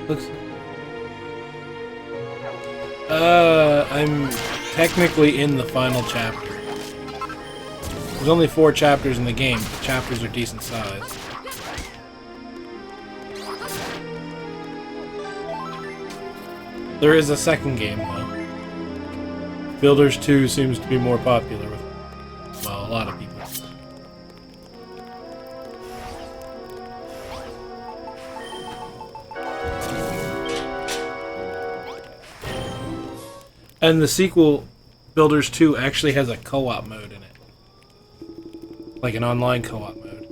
Looks. I'm technically in the final chapter. There's only 4 chapters in the game, but the chapters are decent size. There is a second game, though. Builders 2 seems to be more popular with, well, a lot of people. And the sequel, Builders 2, actually has a co-op mode in it. Like an online co-op mode.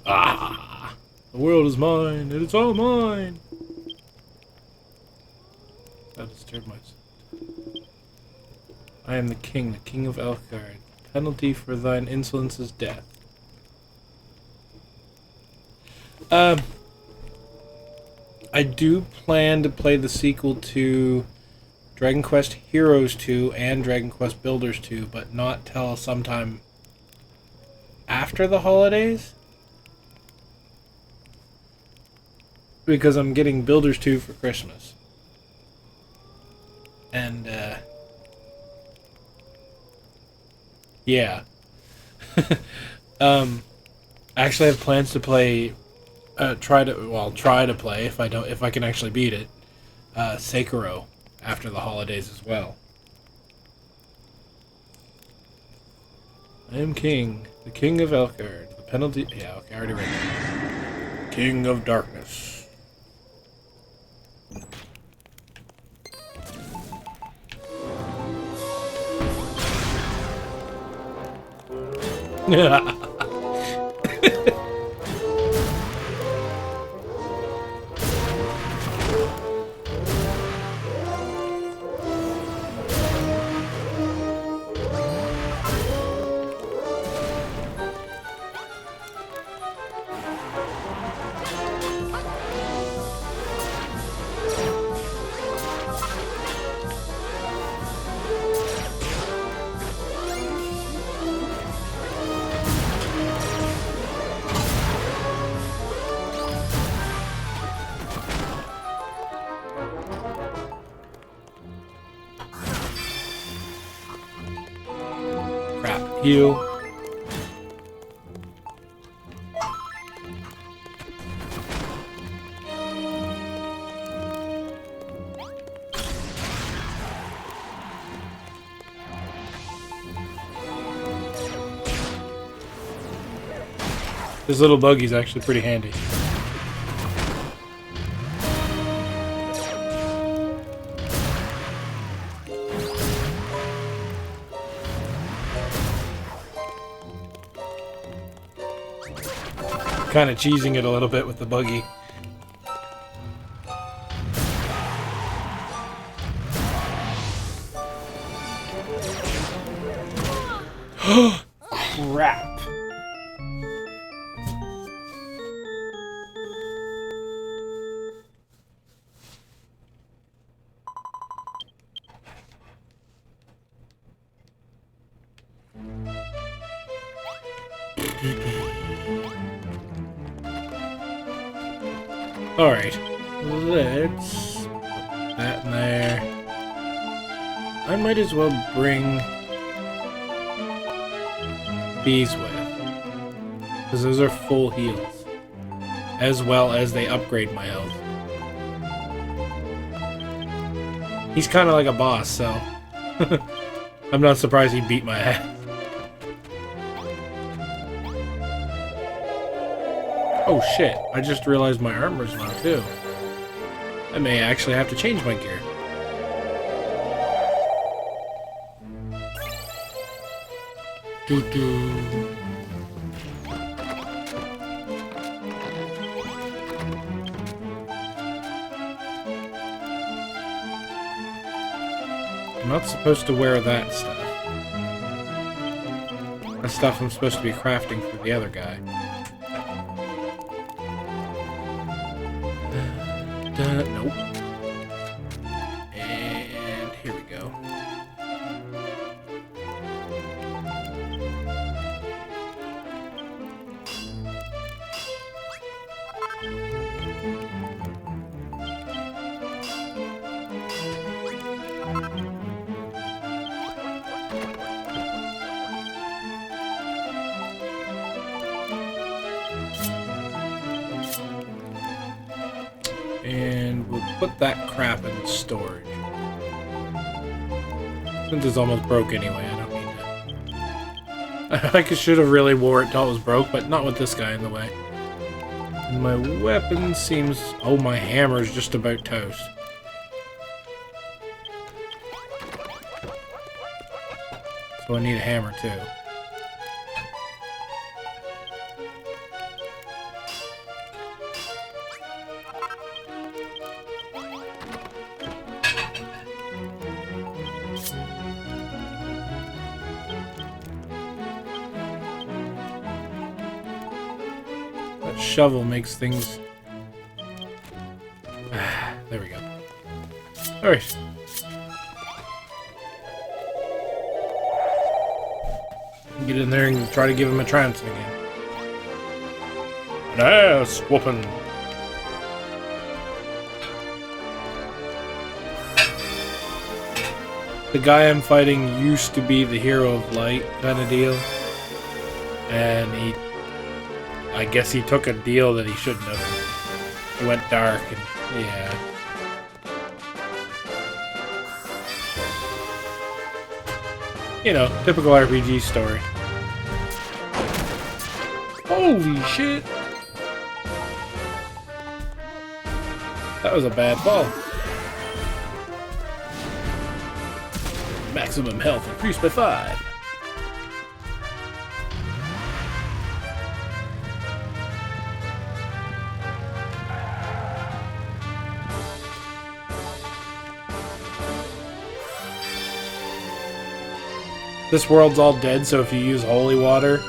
Ah! The world is mine, and it's all mine! That disturbed myself. I am the king of Elfgard. Penalty for thine insolence is death. I do plan to play the sequel to Dragon Quest Heroes 2 and Dragon Quest Builders 2, but not till sometime after the holidays. Because I'm getting Builders 2 for Christmas. And, yeah. I actually have plans to play, try to play, if I can actually beat it, Sekiro after the holidays as well. I am king, the king of Elfgard. The penalty, yeah, okay, I already read that. King of darkness. Yeah. Heal. This little buggy's actually pretty handy. Kind of cheesing it a little bit with the buggy. Crap. Alright, let's put that in there. I might as well bring these with, because those are full heals, as well as they upgrade my health. He's kind of like a boss, so I'm not surprised he beat my ass. Oh shit, I just realized my armor's low too. I may actually have to change my gear. Doo-doo. I'm not supposed to wear that stuff. I stuff I'm supposed to be crafting for the other guy. Nope. And here we go. And we'll put that crap in storage. Since it's almost broke anyway, I don't need that. I should have really wore it till it was broke, but not with this guy in the way. And my weapon seems... Oh, my hammer's just about toast. So I need a hammer too. Shovel makes things... there we go. Alright. Get in there and try to give him a chance again. An ass whooping. The guy I'm fighting used to be the hero of light kind of deal. And I guess he took a deal that he shouldn't have. He went dark and yeah. You know, typical RPG story. Holy shit! That was a bad fall. Maximum health increased by 5. This world's all dead, so if you use holy water,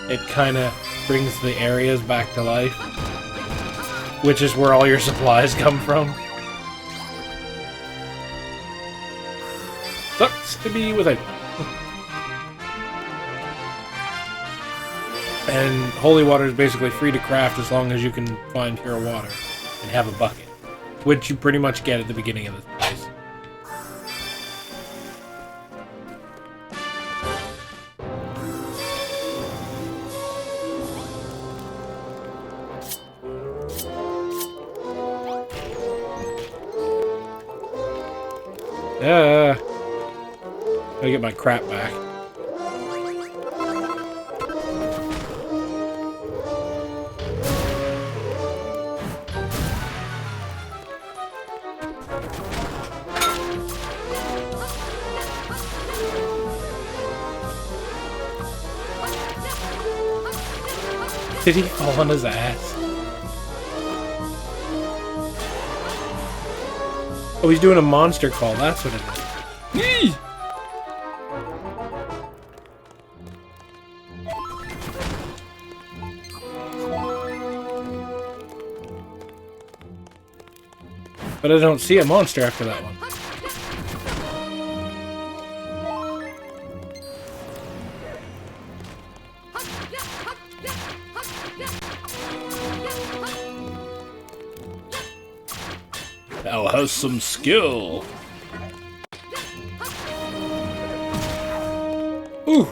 it kind of brings the areas back to life. Which is where all your supplies come from. Sucks to be without them. And holy water is basically free to craft as long as you can find pure water and have a bucket. Which you pretty much get at the beginning of this place. Gotta get my crap back. Did he fall on his ass? Oh, he's doing a monster call. That's what it is. Yee! But I don't see a monster after that one. Thou hast some skill. Ooh.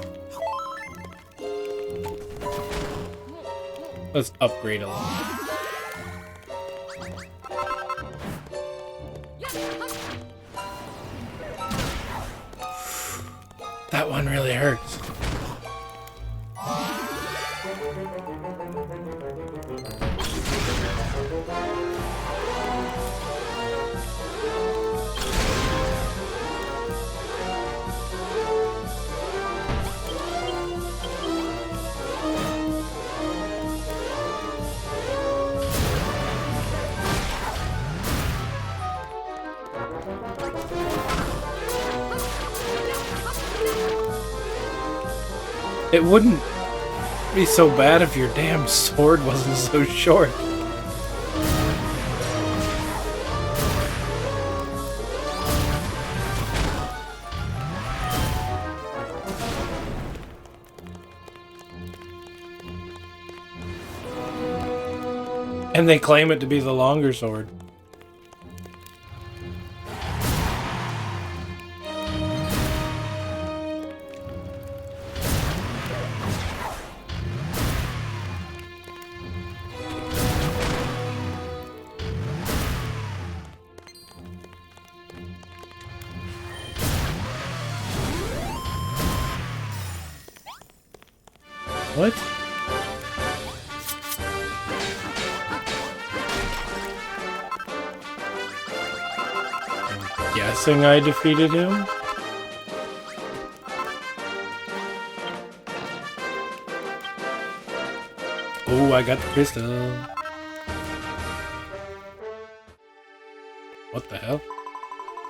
Let's upgrade a little. That one really hurts. It wouldn't be so bad if your damn sword wasn't so short. And they claim it to be the longer sword. What? I'm guessing I defeated him? Oh, I got the crystal. What the hell?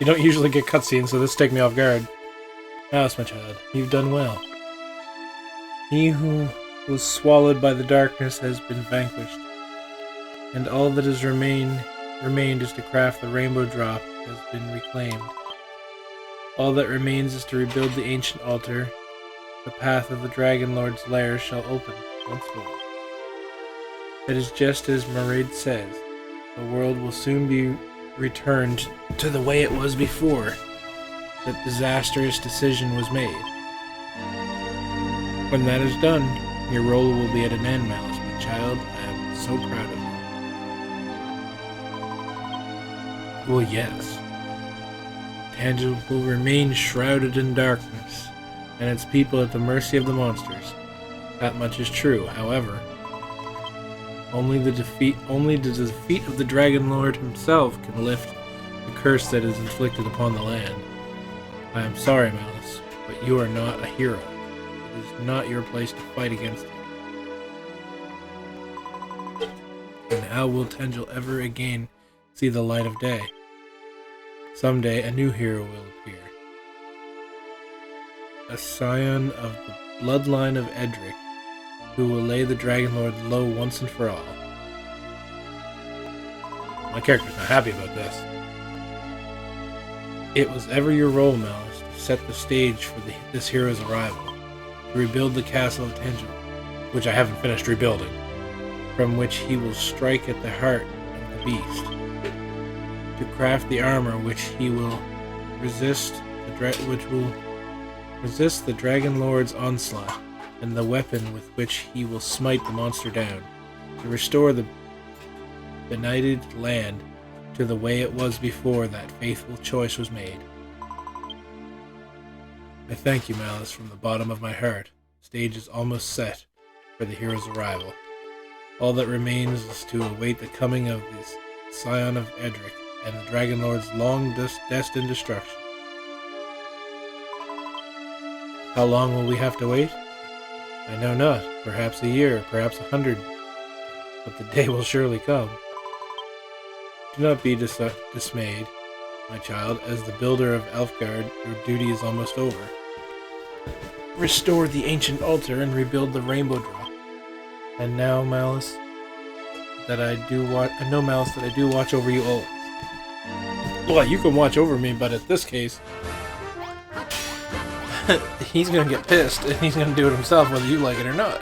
You don't usually get cutscenes, so this took me off guard. Alice, my child, you've done well. He who was swallowed by the darkness has been vanquished, and all that has remained is to craft the rainbow drop has been reclaimed. All that remains is to rebuild the ancient altar. The path of the Dragon Lord's lair shall open once more. It is just as Maraid says, the world will soon be returned to the way it was before that disastrous decision was made. When that is done, your role will be at an end, Malice, my child. I am so proud of you. Well, yes. Tangier will remain shrouded in darkness, and its people at the mercy of the monsters. That much is true, however. Only the defeat of the Dragon Lord himself can lift the curse that is inflicted upon the land. I am sorry, Malice, but you are not a hero. It is not your place to fight against him. And how will Tangier ever again see the light of day? Someday a new hero will appear. A scion of the bloodline of Edric, who will lay the Dragon Lord low once and for all. My character's not happy about this. It was ever your role, Malice, to set the stage for this hero's arrival, to rebuild the castle of Tangier, which I haven't finished rebuilding, from which he will strike at the heart of the beast, to craft the armor which he will resist the Dragon Lord's onslaught, and the weapon with which he will smite the monster down, to restore the benighted land to the way it was before that faithful choice was made. I thank you, Malice, from the bottom of my heart. The stage is almost set for the hero's arrival. All that remains is to await the coming of this scion of Edric and the Dragon Lord's long-destined destruction. How long will we have to wait? I know not. Perhaps a year, perhaps 100. But the day will surely come. Do not be dismayed, my child. As the builder of Elfgard, your duty is almost over. Restore the ancient altar and rebuild the rainbow drop. And now, Malice, that I do watch over you always. Well, you can watch over me, but in this case, he's gonna get pissed, and he's gonna do it himself whether you like it or not.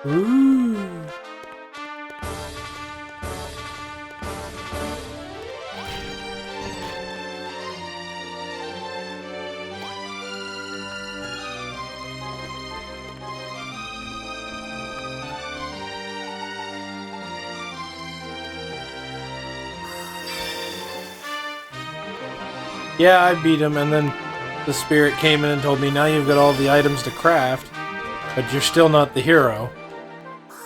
Ooh. Yeah, I beat him, and then the spirit came in and told me, now you've got all the items to craft, but you're still not the hero.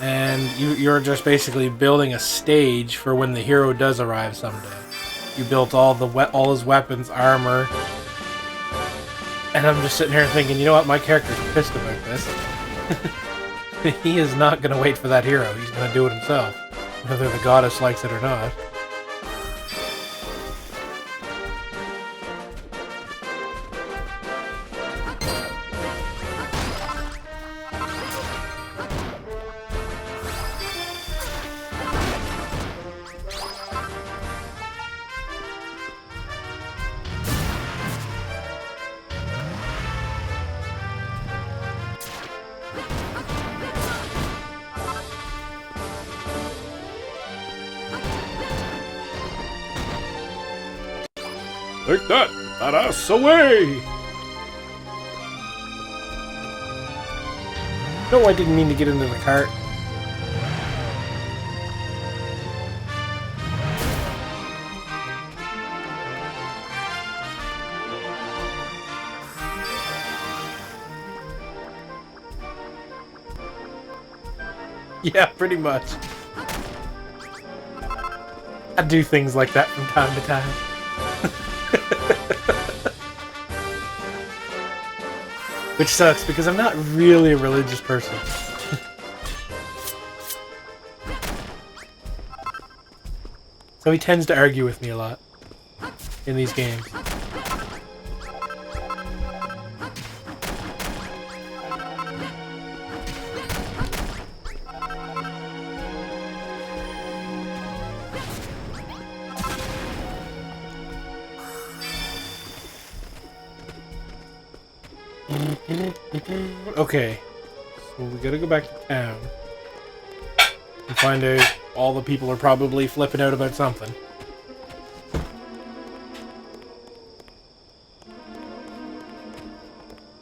And you're just basically building a stage for when the hero does arrive someday. You built all his weapons, armor, and I'm just sitting here thinking, you know what, my character's pissed about this. He is not going to wait for that hero. He's going to do it himself, whether the goddess likes it or not. Take that ass away! No, I didn't mean to get into the cart. Yeah, pretty much. I do things like that from time to time. Which sucks, because I'm not really a religious person. So he tends to argue with me a lot in these games. Okay, so we gotta go back to town and find out all the people are probably flipping out about something.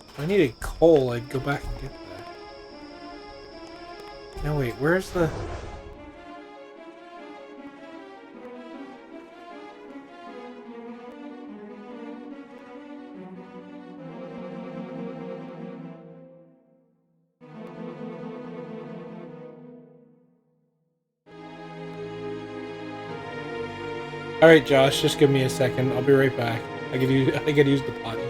If I needed coal, I'd go back and get that. No, wait, where's the... Alright, Josh, just give me a second. I'll be right back. I gotta use the potty.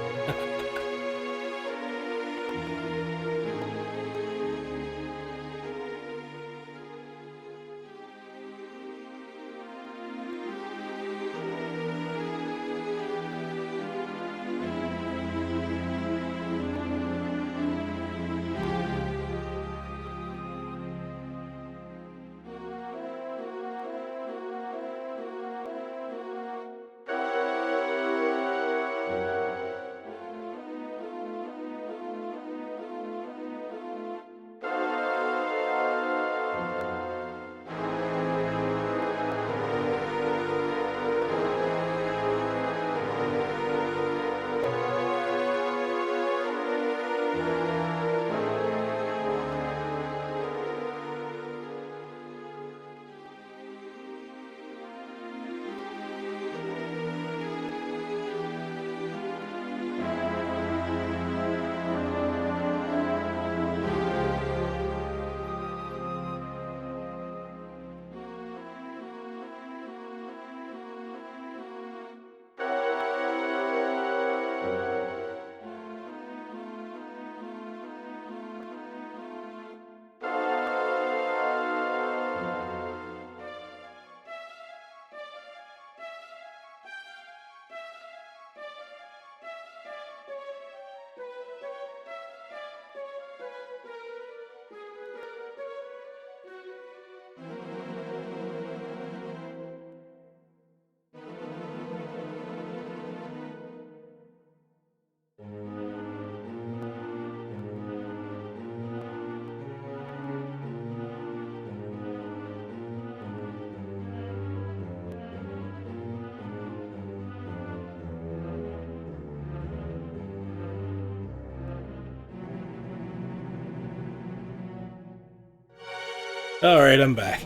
Alright, I'm back.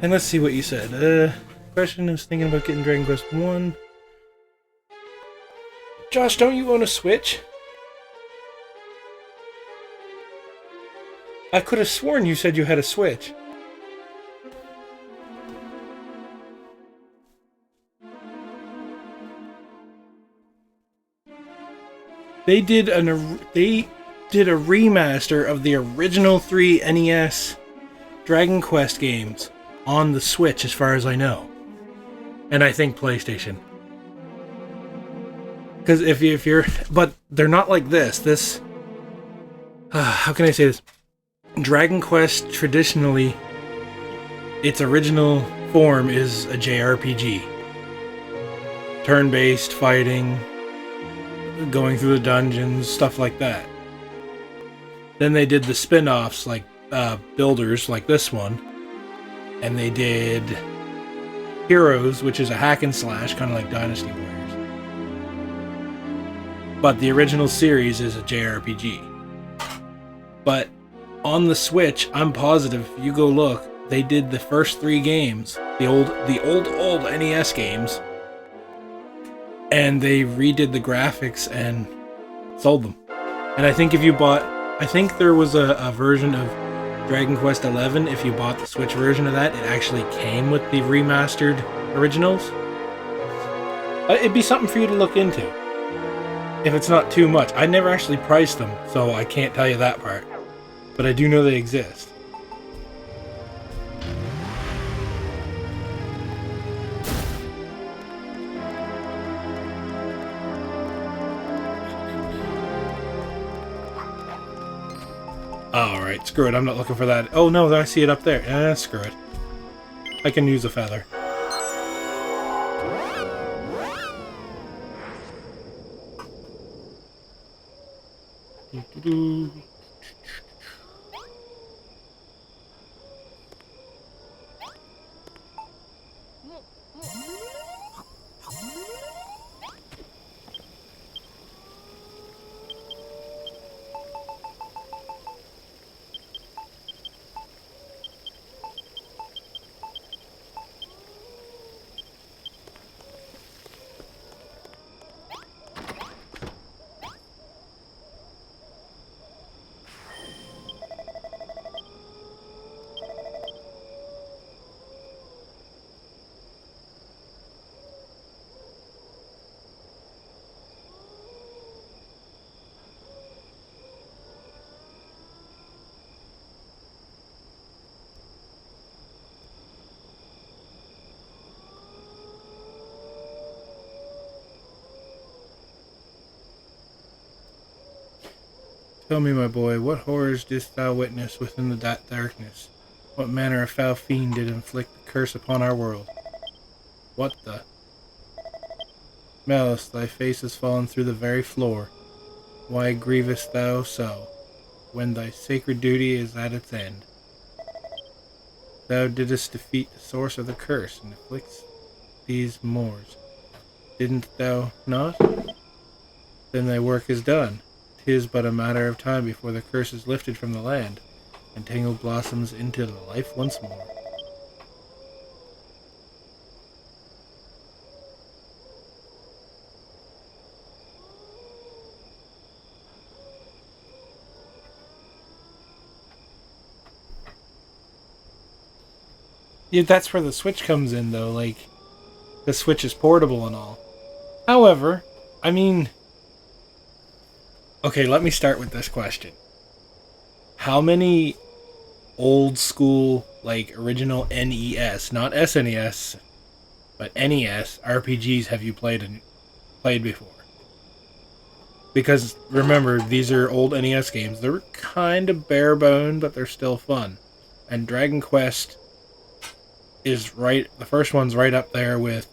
And let's see what you said. Question is thinking about getting Dragon Quest 1. Josh, don't you own a Switch? I could have sworn you said you had a Switch. They did a remaster of the original 3 NES Dragon Quest games on the Switch, as far as I know. And I think PlayStation. Because if you're... But they're not like this. How can I say this? Dragon Quest, traditionally, its original form is a JRPG. Turn-based fighting, going through the dungeons, stuff like that. Then they did the spin-offs, like Builders, like this one. And they did Heroes, which is a hack and slash, kind of like Dynasty Warriors. but the original series is a JRPG. But on the Switch, I'm positive if you go look, they did the first 3 games, the old NES games, and they redid the graphics and sold them. And I think I think there was a version of Dragon Quest XI, if you bought the Switch version of that, it actually came with the remastered originals. It'd be something for you to look into, if it's not too much. I never actually priced them, so I can't tell you that part. But I do know they exist. Alright, screw it, I'm not looking for that. Oh no, I see it up there. Screw it. I can use a feather. Doo-doo-doo. Tell me, my boy, what horrors didst thou witness within that darkness? What manner of foul fiend did inflict the curse upon our world? What the? Malice, thy face has fallen through the very floor. Why grievest thou so, when thy sacred duty is at its end? Thou didst defeat the source of the curse, and afflicts these moors. Didn't thou not? Then thy work is done. 'Tis but a matter of time before the curse is lifted from the land, and Tangled blossoms into life once more. Yeah, that's where the Switch comes in, though. Like, the Switch is portable and all. However, I mean... Okay, let me start with this question. How many old school, like, original NES, not SNES, but NES RPGs have you played before? Because, remember, these are old NES games. They're kind of bare bone, but they're still fun. And Dragon Quest is the first one's right up there with,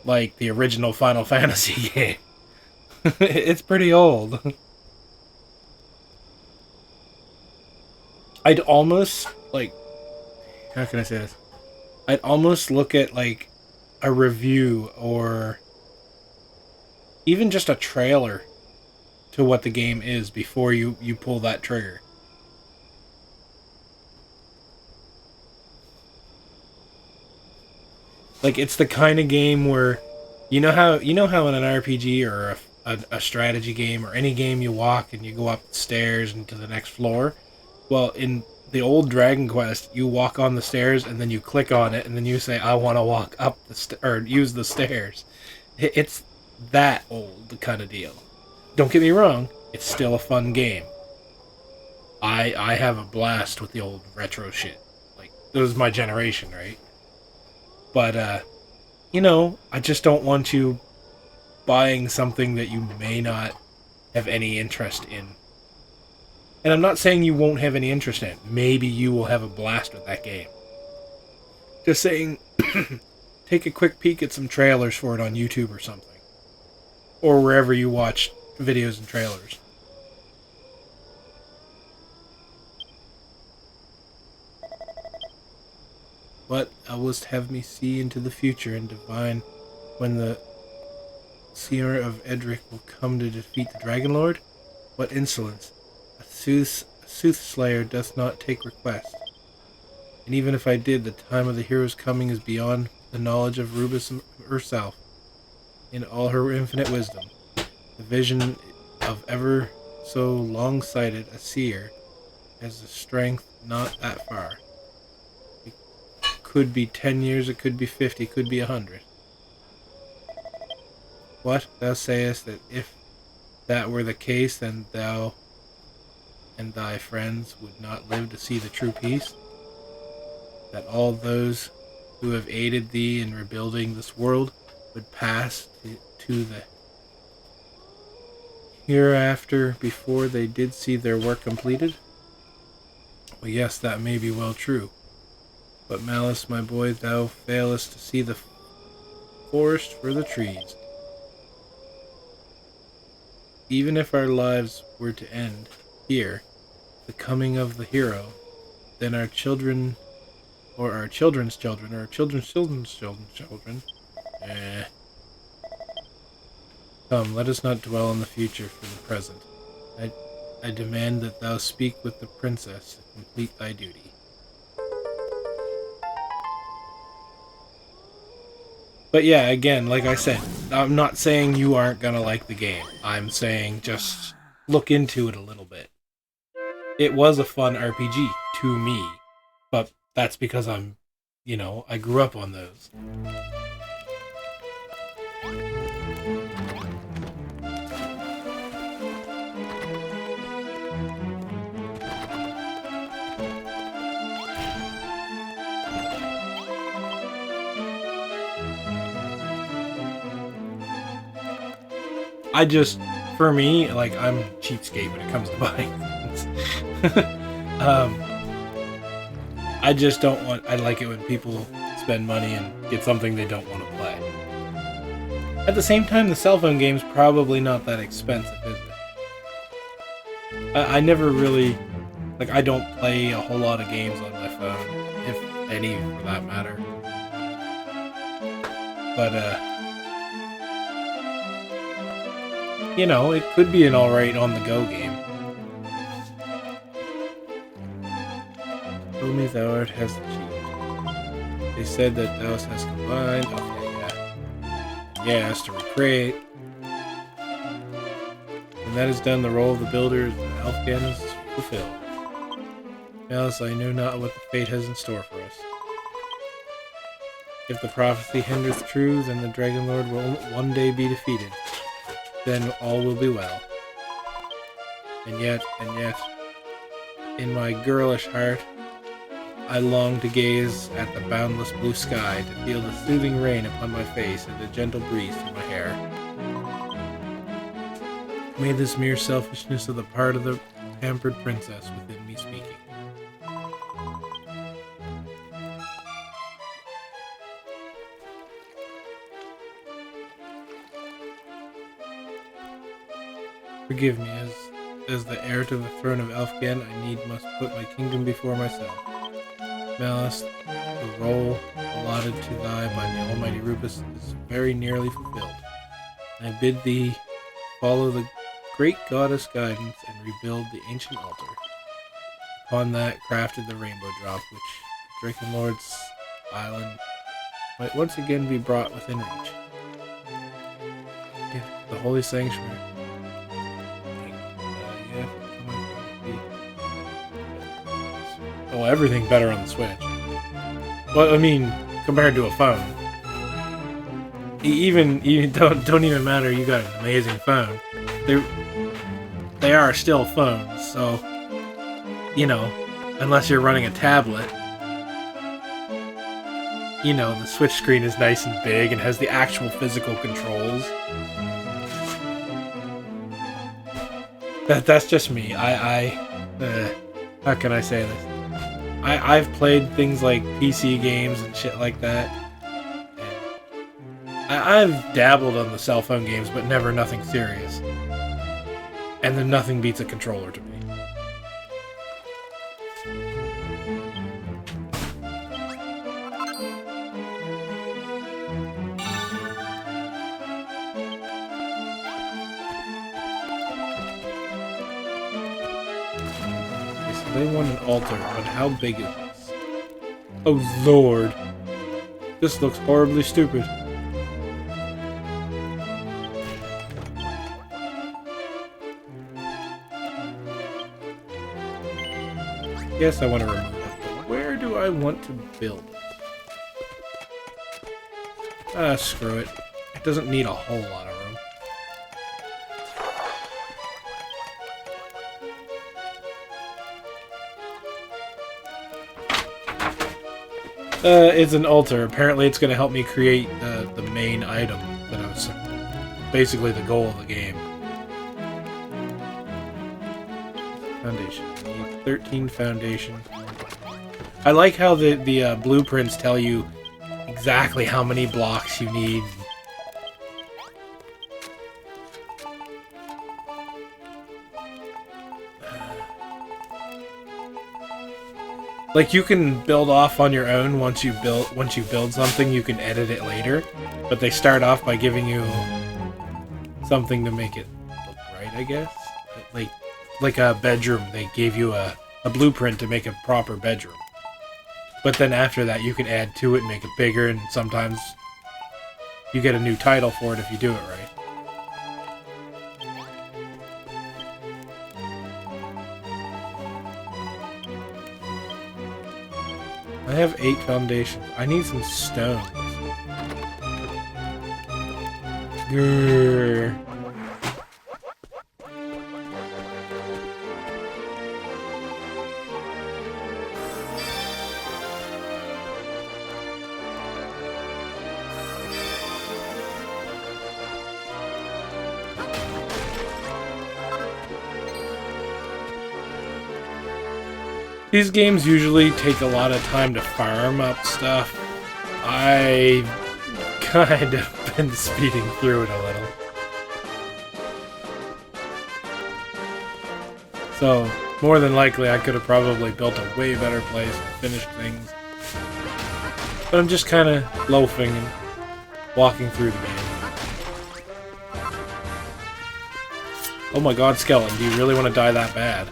like, the original Final Fantasy game. It's pretty old. I'd almost, like, how can I say this? I'd almost look at, like, a review or even just a trailer to what the game is before you pull that trigger. Like, it's the kind of game where you know how in an RPG or a strategy game or any game you walk and you go up the stairs and to the next floor. Well, in the old Dragon Quest, you walk on the stairs and then you click on it and then you say, "I want to walk up or use the stairs." It's that old kind of deal. Don't get me wrong; it's still a fun game. I have a blast with the old retro shit. Like, it was my generation, right? But I just don't want you buying something that you may not have any interest in. And I'm not saying you won't have any interest in it. Maybe you will have a blast with that game. Just saying, take a quick peek at some trailers for it on YouTube or something. Or wherever you watch videos and trailers. But thou wouldst have me see into the future and divine when the Seer of Edric will come to defeat the Dragon Lord? What insolence! A soothsayer does not take request. And even if I did, the time of the hero's coming is beyond the knowledge of Rubus herself. In all her infinite wisdom, the vision of ever so long-sighted a seer has the strength not that far. It could be 10 years, it could be 50, it could be 100. What? Thou sayest that if that were the case, then thou and thy friends would not live to see the true peace? That all those who have aided thee in rebuilding this world would pass to the hereafter before they did see their work completed? Well, yes, that may be well true. But Malice, my boy, thou failest to see the forest for the trees. Even if our lives were to end here, the coming of the hero, then our children, or our children's children, or our children's children's children. Come, let us not dwell on the future for the present. I demand that thou speak with the princess to complete thy duty. But yeah, again, like I said, I'm not saying you aren't gonna like the game. I'm saying just look into it a little bit. It was a fun RPG to me, but that's because I grew up on those. For me, like, I'm cheapskate when it comes to buying things. I just don't I like it when people spend money and get something they don't want to play. At the same time, the cell phone game's probably not that expensive, is it? I never really, I don't play a whole lot of games on my phone, if any, for that matter. But, it could be an alright on-the-go game. Told me thou art has achieved. They said that thou hast combined. Okay, yeah. Yes, to recreate. When that is done, the role of the builder of Elfgan is fulfilled. Malice, I know not what the fate has in store for us. If the prophecy hindereth true, then the Dragon Lord will one day be defeated. Then all will be well. And yet, in my girlish heart, I long to gaze at the boundless blue sky, to feel the soothing rain upon my face and the gentle breeze through my hair. May this mere selfishness of the part of the pampered princess within me speaking. Forgive me, as the heir to the throne of Elfgan, I need must put my kingdom before myself. Malice, the role allotted to thy by the almighty Rubus is very nearly fulfilled. I bid thee follow the great goddess guidance and rebuild the ancient altar. Upon that crafted the rainbow drop, which Draken Lord's island might once again be brought within reach. Yeah, the holy sanctuary. Oh, everything better on the Switch. Well, I mean, compared to a phone. Even don't even matter. You got an amazing phone. They are still phones, so unless you're running a tablet, the Switch screen is nice and big and has the actual physical controls. That's just me. How can I say this? I've played things like PC games and shit like that. And I've dabbled on the cell phone games, but never nothing serious. And then nothing beats a controller to me. So they want an altar, but how big is this? Oh lord. This looks horribly stupid. Yes, I want to remove it, but where do I want to build it? Ah, screw it. It doesn't need a whole lot of room. It's an altar. Apparently it's going to help me create the main item that I was... basically the goal of the game. Foundation. I need 13 foundation. I like how the blueprints tell you exactly how many blocks you need. Like, you can build off on your own once you build something. You can edit it later, but they start off by giving you something to make it look right, I guess. Like a bedroom, they gave you a blueprint to make a proper bedroom. But then after that, you can add to it and make it bigger, and sometimes you get a new title for it if you do it right. I have 8 foundations. I need some stones. Grrr. These games usually take a lot of time to farm up stuff. I've kind of been speeding through it a little. So, more than likely I could have probably built a way better place and finished things. But I'm just kind of loafing and walking through the game. Oh my god, Skeleton, do you really want to die that bad?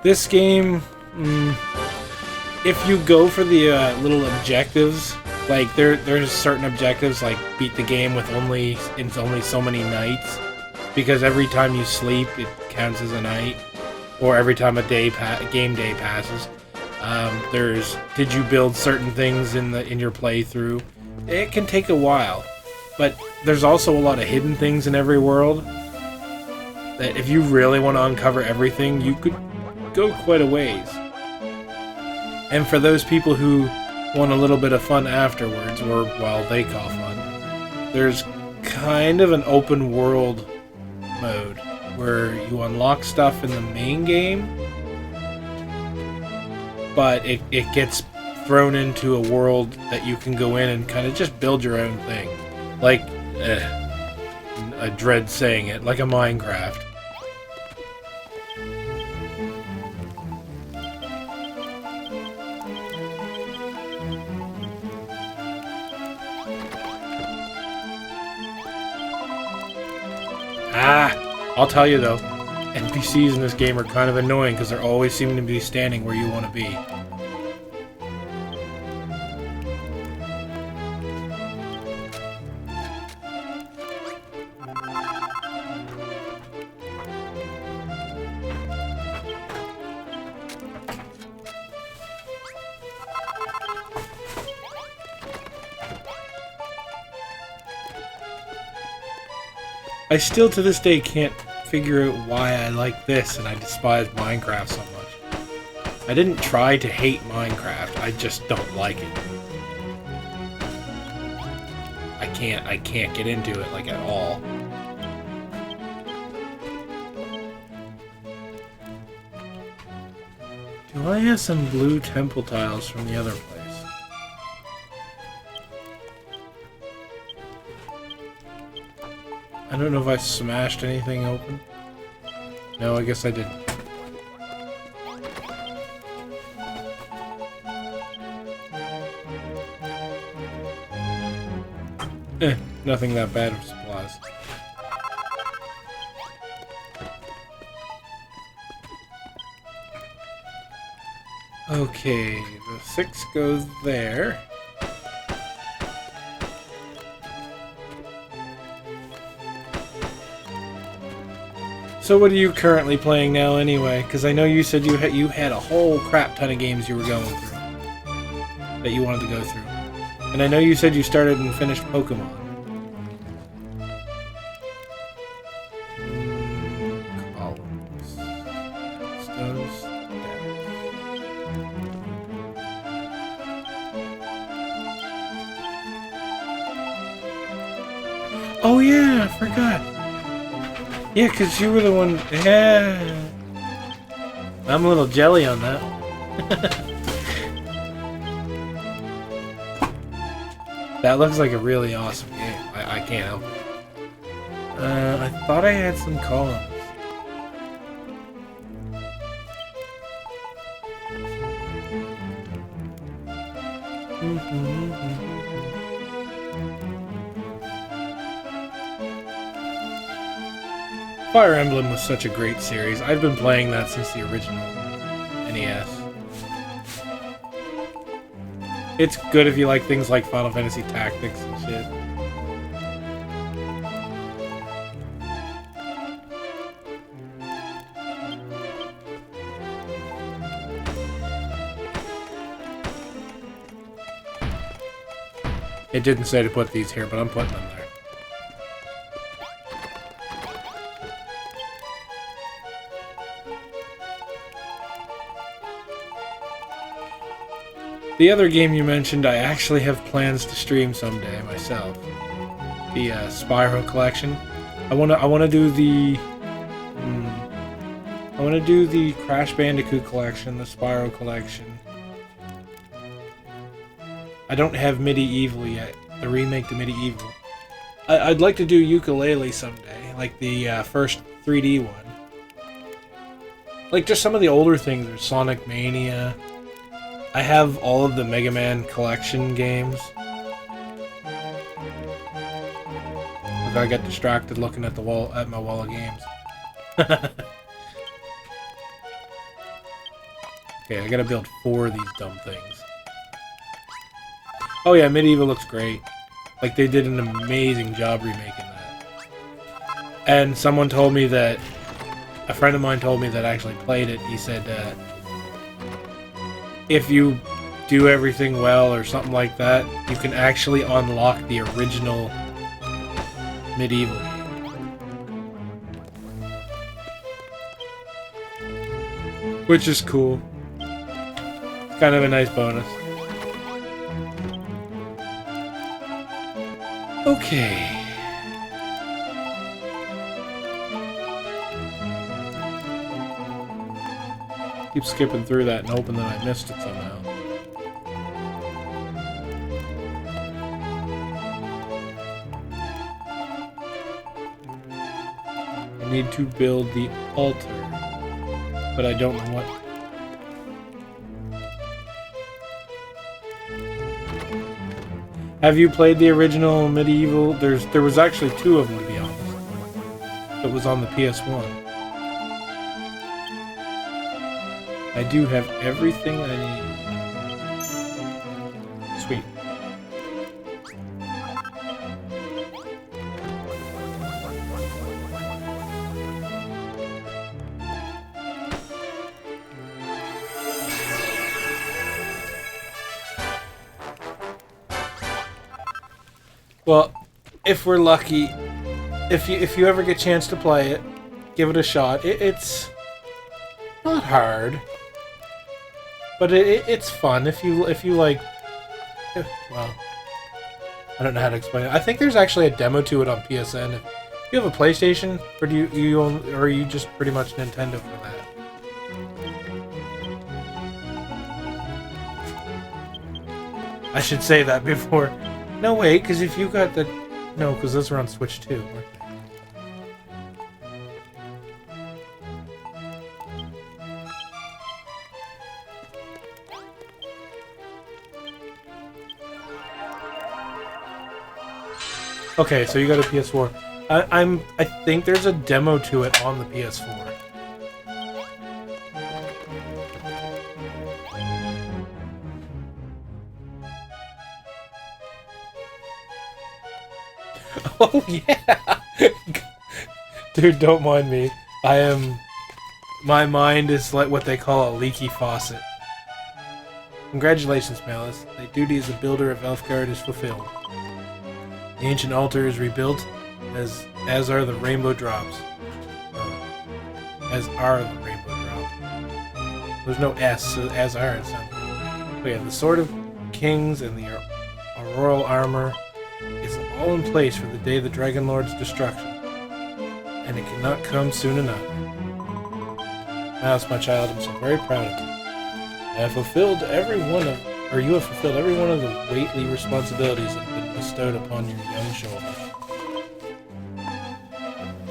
This game, if you go for the little objectives, like there's certain objectives like beat the game with only so many nights, because every time you sleep it counts as a night, or every time a game day passes. There's did you build certain things in your playthrough? It can take a while, but there's also a lot of hidden things in every world that if you really want to uncover everything, you could go quite a ways. And for those people who want a little bit of fun afterwards, or well, they call fun, there's kind of an open world mode where you unlock stuff in the main game, but it gets thrown into a world that you can go in and kind of just build your own thing. Like, I dread saying it, like a Minecraft. I'll tell you though, NPCs in this game are kind of annoying because they're always seeming to be standing where you want to be. I still to this day can't figure out why I like this and I despise Minecraft so much. I didn't try to hate Minecraft, I just don't like it. I can't get into it like at all. Do I have some blue temple tiles from the other place? I don't know if I smashed anything open. No, I guess I didn't. Nothing that bad of supplies. Okay, the 6 goes there. So what are you currently playing now anyway? Because I know you said you had a whole crap ton of games you were going through. That you wanted to go through. And I know you said you started and finished Pokemon. Columns. Stones. Oh yeah, I forgot. Yeah, because you were the one... Yeah. I'm a little jelly on that. That looks like a really awesome game. I can't help it. I thought I had some columns. Fire Emblem was such a great series. I've been playing that since the original NES. It's good if you like things like Final Fantasy Tactics and shit. It didn't say to put these here, but I'm putting them there. The other game you mentioned, I actually have plans to stream someday myself. The Spyro collection. I wanna do the Crash Bandicoot collection, the Spyro collection. I don't have Medieval yet. The remake to Medieval. I'd like to do Ukulele someday, like the first 3D one. Like just some of the older things, there's Sonic Mania. I have all of the Mega Man collection games. Look, I got distracted looking at my wall of games. Okay, I gotta build 4 of these dumb things. Oh yeah, Medieval looks great. Like they did an amazing job remaking that. And someone told me that, a friend of mine told me that actually played it. He said if you do everything well or something like that, you can actually unlock the original Medieval game. Which is cool. It's kind of a nice bonus. Okay. Keep skipping through that and hoping that I missed it somehow. I need to build the altar, but I don't know what. Have you played the original Medieval? There was actually 2 of them, to be honest. It was on the PS1. I do have everything I need. Sweet. Well, if we're lucky, if you ever get a chance to play it, give it a shot. It's not hard. But it's fun if you like. Well, I don't know how to explain it. I think there's actually a demo to it on PSN. If you have a PlayStation, or do you own, or are you just pretty much Nintendo for that? I should say that before. No, wait, because if you got the... No, because those were on Switch too, weren't they? Okay, so you got a PS4. I think there's a demo to it on the PS4. Oh yeah, dude, don't mind me. My mind is like what they call a leaky faucet. Congratulations, Malice. Thy duty as a builder of Elfgard is fulfilled. The ancient altar is rebuilt, as are the rainbow drops. As are the rainbow drops. There's no S, so as are it sounds. We have the Sword of Kings and the auroral armor is all in place for the day of the Dragon Lord's destruction, and it cannot come soon enough. Mouse, my child, I'm so very proud of you. You have fulfilled every one of the weighty responsibilities that have been bestowed upon your young shoulders.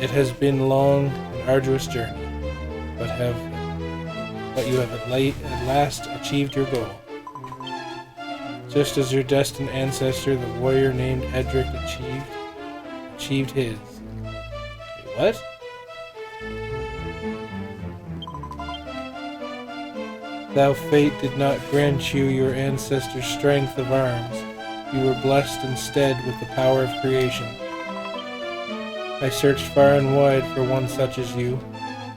It has been a long and arduous journey, but you have at last achieved your goal. Just as your destined ancestor, the warrior named Edric, achieved his. Wait, what? Thou fate did not grant you your ancestor's strength of arms. You were blessed instead with the power of creation. I searched far and wide for one such as you,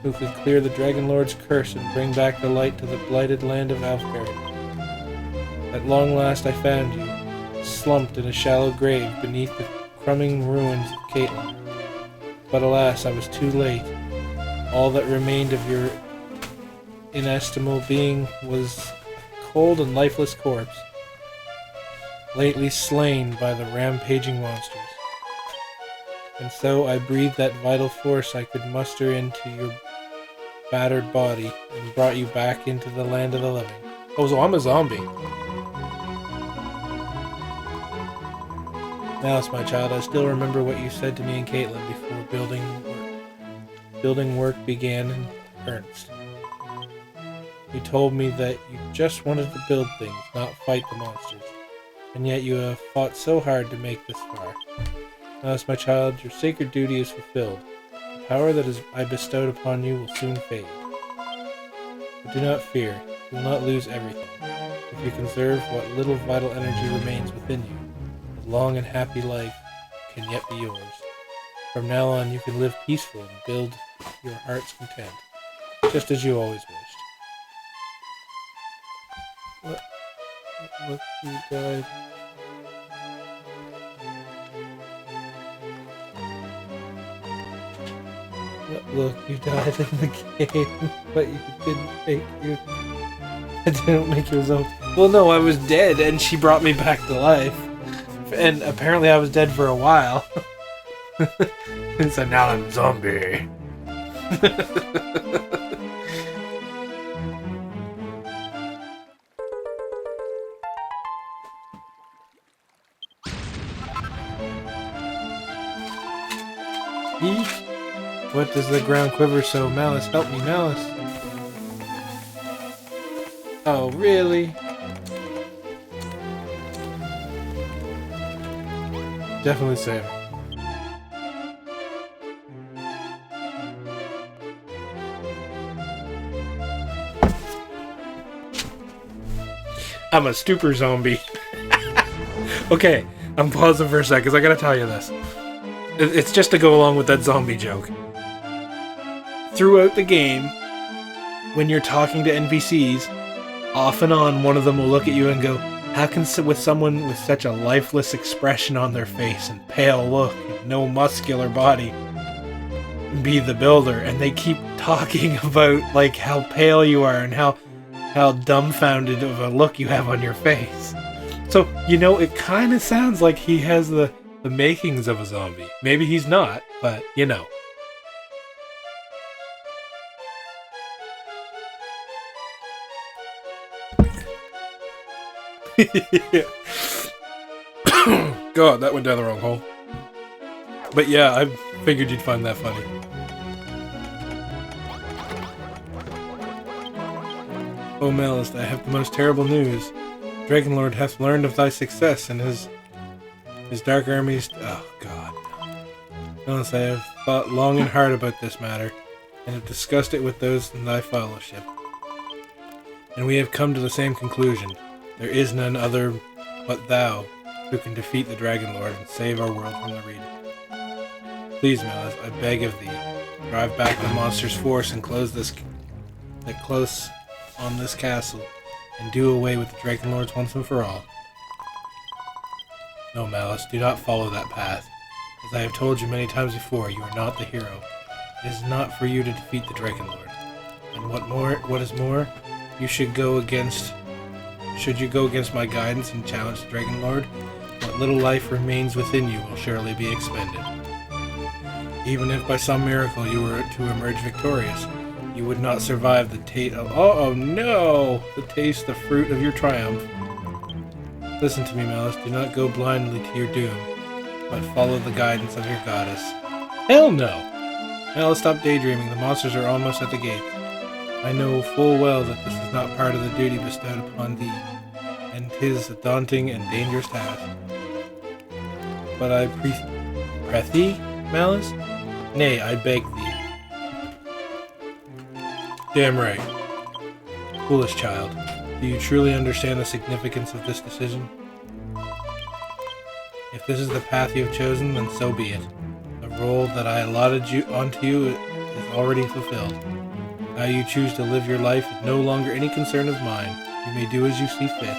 who could clear the Dragon Lord's curse and bring back the light to the blighted land of Alfgard. At long last I found you, slumped in a shallow grave beneath the crumbling ruins of Caitlin. But alas, I was too late. All that remained of your inestimable being was a cold and lifeless corpse, lately slain by the rampaging monsters. And so I breathed that vital force I could muster into your battered body and brought you back into the land of the living. Oh, so I'm a zombie. Malice, my child, I still remember what you said to me and Caitlin before building work began in earnest. You told me that you just wanted to build things, not fight the monsters. And yet you have fought so hard to make this far. Malice, my child, your sacred duty is fulfilled. The power that I bestowed upon you will soon fade. But do not fear, you will not lose everything. If you conserve what little vital energy remains within you, a long and happy life can yet be yours. From now on, you can live peacefully and build your heart's content, just as you always wished. Look, you died. Look, you died in the game, but you didn't make you. It didn't make you a zombie. Well, no, I was dead, and she brought me back to life. And apparently I was dead for a while. And so now I'm zombie. Eek. What does the ground quiver so? Malice, help me, Malice. Oh, really? Definitely same. I'm a stupor zombie. Okay, I'm pausing for a sec because I gotta tell you this. It's just to go along with that zombie joke. Throughout the game, when you're talking to NPCs, off and on one of them will look at you and go, how can with someone with such a lifeless expression on their face and pale look and no muscular body be the builder? And they keep talking about like how pale you are and how dumbfounded of a look you have on your face. So, you know, it kind of sounds like he has the makings of a zombie. Maybe he's not, but, you know. God, that went down the wrong hole. But yeah, I figured you'd find that funny. O Malist, I have the most terrible news. Dragonlord hath learned of thy success, and his dark armies... Oh, God. Malist, I have thought long and hard about this matter, and have discussed it with those in thy fellowship. And we have come to the same conclusion. There is none other but thou who can defeat the Dragonlord and save our world from the reunited. Please, Malist, I beg of thee, drive back the monster's force and close on this castle, and do away with the Dragonlords once and for all. No, Malist, do not follow that path. As I have told you many times before, you are not the hero. It is not for you to defeat the Dragonlord. And what is more, should you go against my guidance and challenge the Dragonlord, what little life remains within you will surely be expended. Even if by some miracle you were to emerge victorious, you would not survive the taste of... Oh no! The taste, the fruit of your triumph. Listen to me, Malist. Do not go blindly to your doom, but follow the guidance of your goddess. Hell no! Malist, stop daydreaming. The monsters are almost at the gate. I know full well that this is not part of the duty bestowed upon thee, and 'tis a daunting and dangerous task. But I prithee, Malist? Nay, I beg thee. Damn right. Foolish child, do you truly understand the significance of this decision? If this is the path you have chosen, then so be it. The role that I allotted onto you is already fulfilled. Now you choose to live your life with no longer any concern of mine. You may do as you see fit.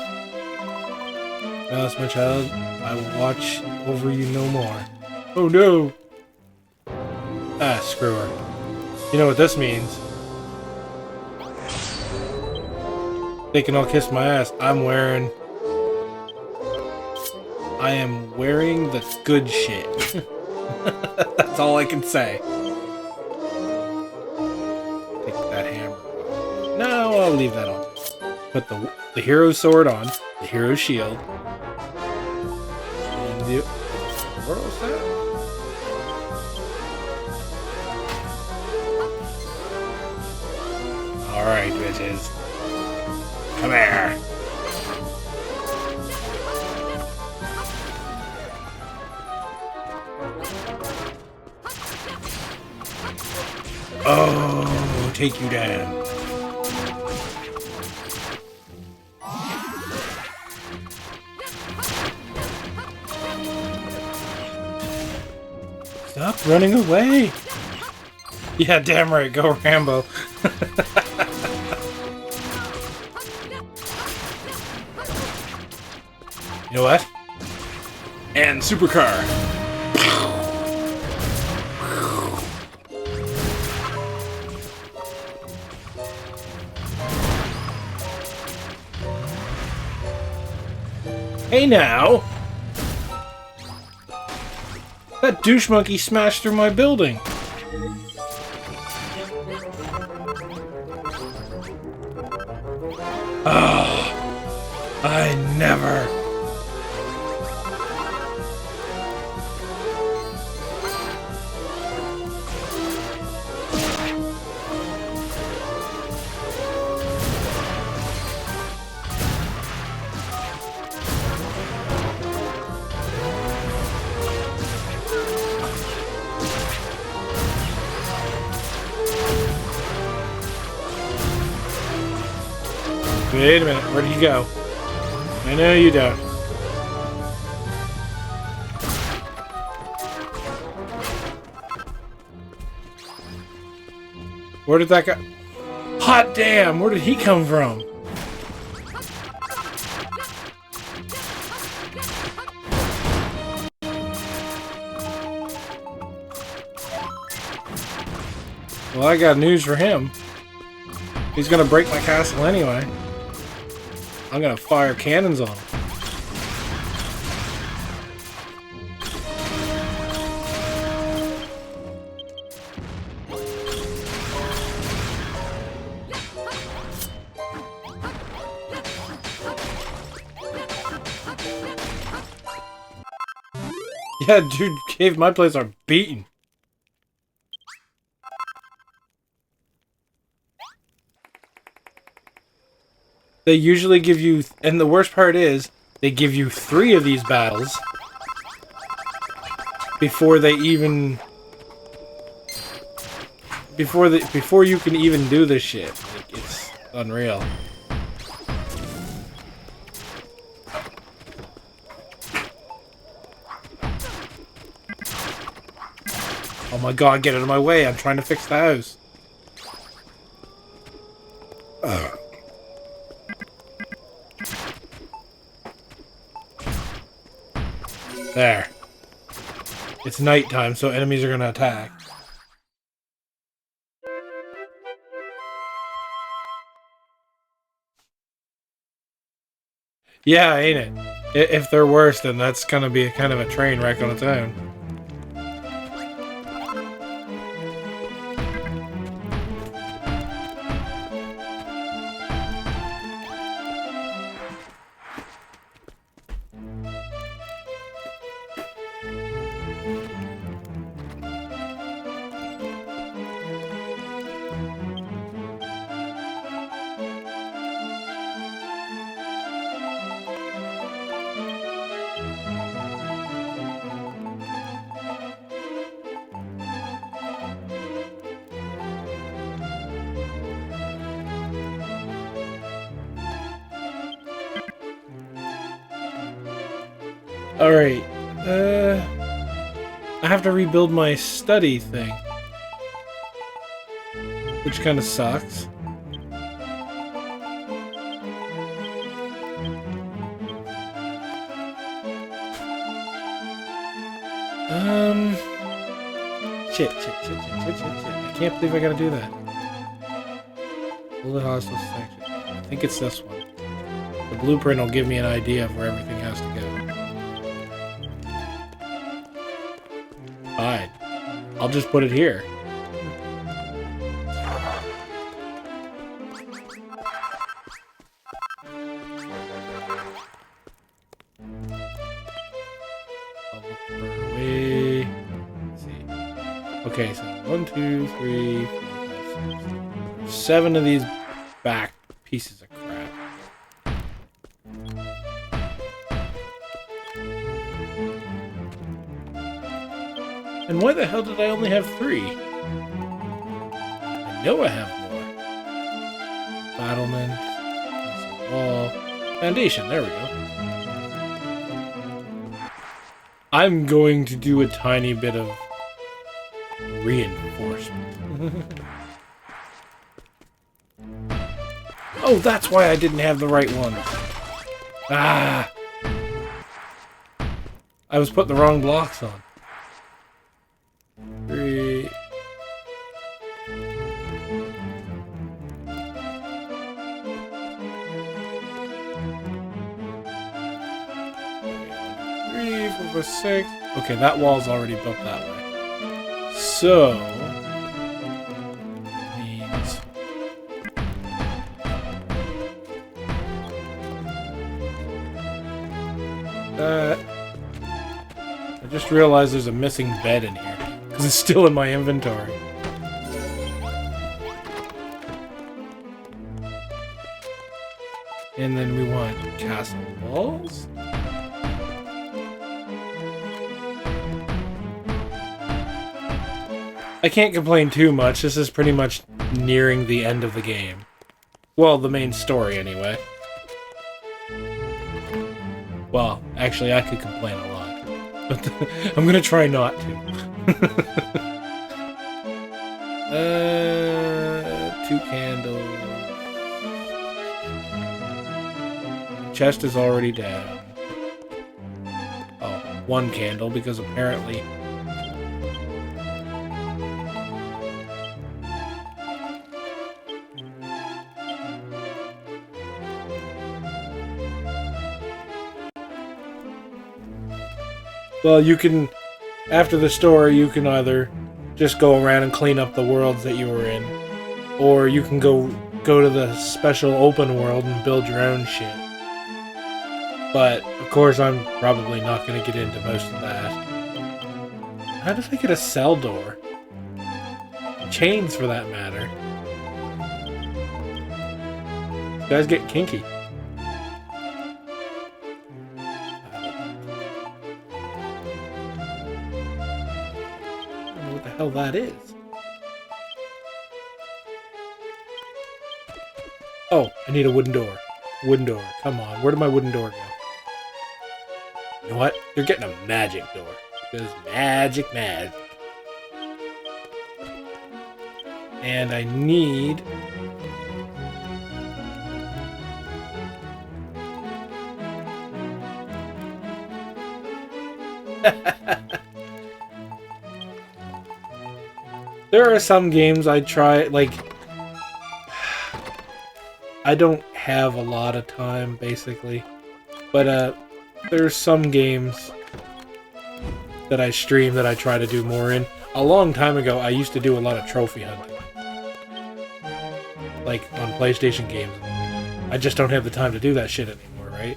Malist, my child, I will watch over you no more. Oh no! Ah, screw her. You know what this means. They can all kiss my ass. I am wearing the good shit. That's all I can say. Take that hammer. No, I'll leave that on. Put the hero's sword on, the hero's shield. And the world set. Alright, bitches. Come here. Oh, take you down. Stop running away. Yeah, damn right. Go Rambo. You know what? And supercar. Hey now! That douche monkey smashed through my building. Ah, I never. Wait a minute, where did he go? I know you don't. Where did that go? Hot damn, where did he come from? Well, I got news for him. He's gonna break my castle anyway. I'm gonna fire cannons on him. Yeah, dude, Cave my place are beaten. They usually give you, and the worst part is, they give you 3 of these battles before they even, before you can even do this shit. Like, it's unreal. Oh my god, get out of my way, I'm trying to fix the house. There. It's nighttime, so enemies are gonna attack. Yeah, ain't it? If they're worse, then that's gonna be kind of a train wreck on its own. Alright, I have to rebuild my study thing. Which kind of sucks. Shit. I can't believe I gotta do that. Bullet hostile section. I think it's this one. The blueprint will give me an idea of where everything has to go. Fine. I'll just put it here. I'll look for a way. Let's see. Okay, so 1, 2, 3, 4, 5, 6, 7 of these back pieces of crap. And why the hell did I only have 3? I know I have more. Battlement. Wall. Foundation, there we go. I'm going to do a tiny bit of reinforcement. Oh, that's why I didn't have the right one. Ah! I was putting the wrong blocks on. 3. Okay, 3, 4, 5, 6. Okay, that wall's already built that way. So means that I just realized there's a missing bed in here. Because it's still in my inventory. And then we want castle walls. I can't complain too much. This is pretty much nearing the end of the game. Well, the main story anyway. Well, actually I could complain a lot. But I'm gonna try not to. 2 candles. Chest is already down. Oh, 1 candle because apparently well, you can, after the story, you can either just go around and clean up the worlds that you were in, or you can go to the special open world and build your own shit. But, of course, I'm probably not going to get into most of that. How did I get a cell door? Chains, for that matter. You guys get kinky. I don't know what the hell that is. Oh, I need a wooden door. Wooden door. Come on. Where did my wooden door go? You know what? You're getting a magic door. Because magic. And I need... There are some games I try, like... I don't have a lot of time, basically. But, there's some games that I stream that I try to do more in. A long time ago, I used to do a lot of trophy hunting. Like, on PlayStation games. I just don't have the time to do that shit anymore, right?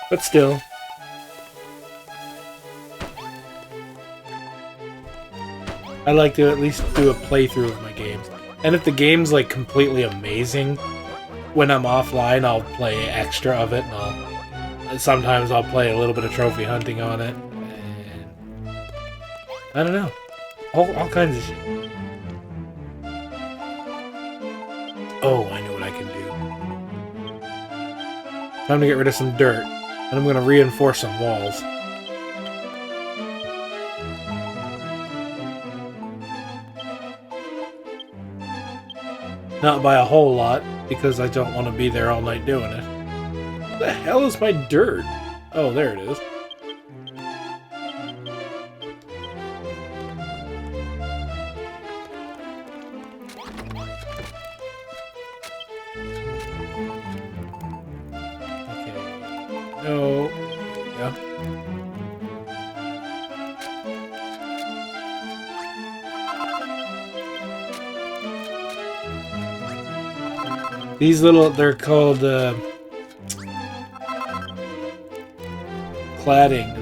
But still. I like to at least do a playthrough of my games. And if the game's like completely amazing, when I'm offline I'll play extra of it, and sometimes I'll play a little bit of trophy hunting on it. And I don't know. All kinds of shit. Oh, I know what I can do. Time to get rid of some dirt. And I'm gonna reinforce some walls. Not by a whole lot, because I don't want to be there all night doing it. What the hell is my dirt? Oh, there it is. Okay. No. Yeah. These little, they're called cladding.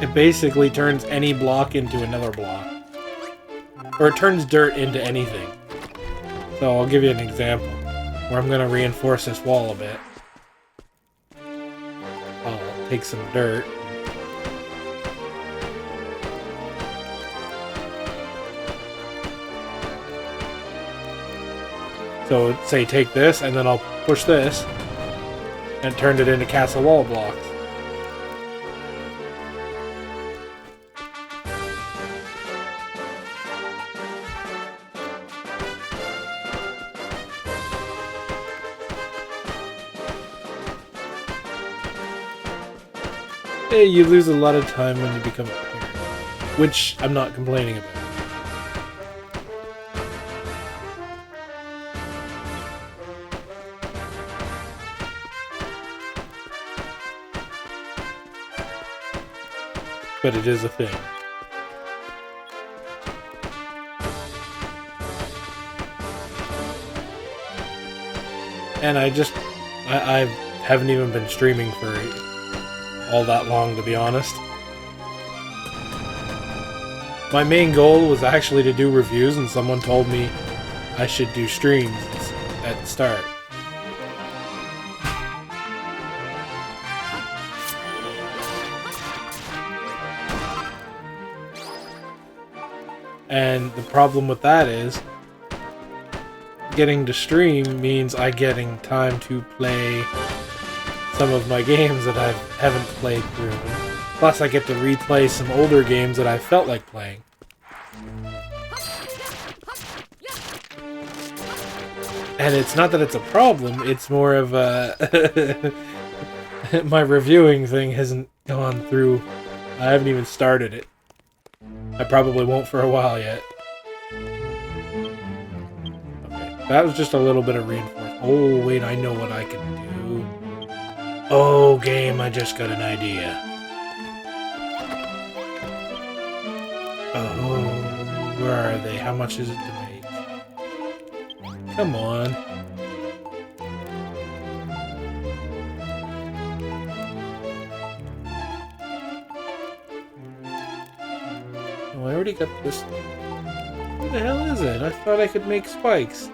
It basically turns any block into another block. Or it turns dirt into anything. So I'll give you an example where I'm going to reinforce this wall a bit. I'll take some dirt. So, say take this, and then I'll push this, and turn it into castle wall blocks. Hey, you lose a lot of time when you become a parent, which I'm not complaining about. But it is a thing. And I haven't even been streaming for all that long, to be honest. My main goal was actually to do reviews, and someone told me I should do streams at the start. And the problem with that is, getting to stream means I getting time to play some of my games that I haven't played through. Plus I get to replay some older games that I felt like playing. And it's not that it's a problem, it's more of a... my reviewing thing hasn't gone through. I haven't even started it. I probably won't for a while yet. Okay, that was just a little bit of reinforcement. Oh, wait, I know what I can do. Oh, game, I just got an idea. Oh, where are they? How much is it to make? Come on. Oh, I already got this. What the hell is it? I thought I could make spikes.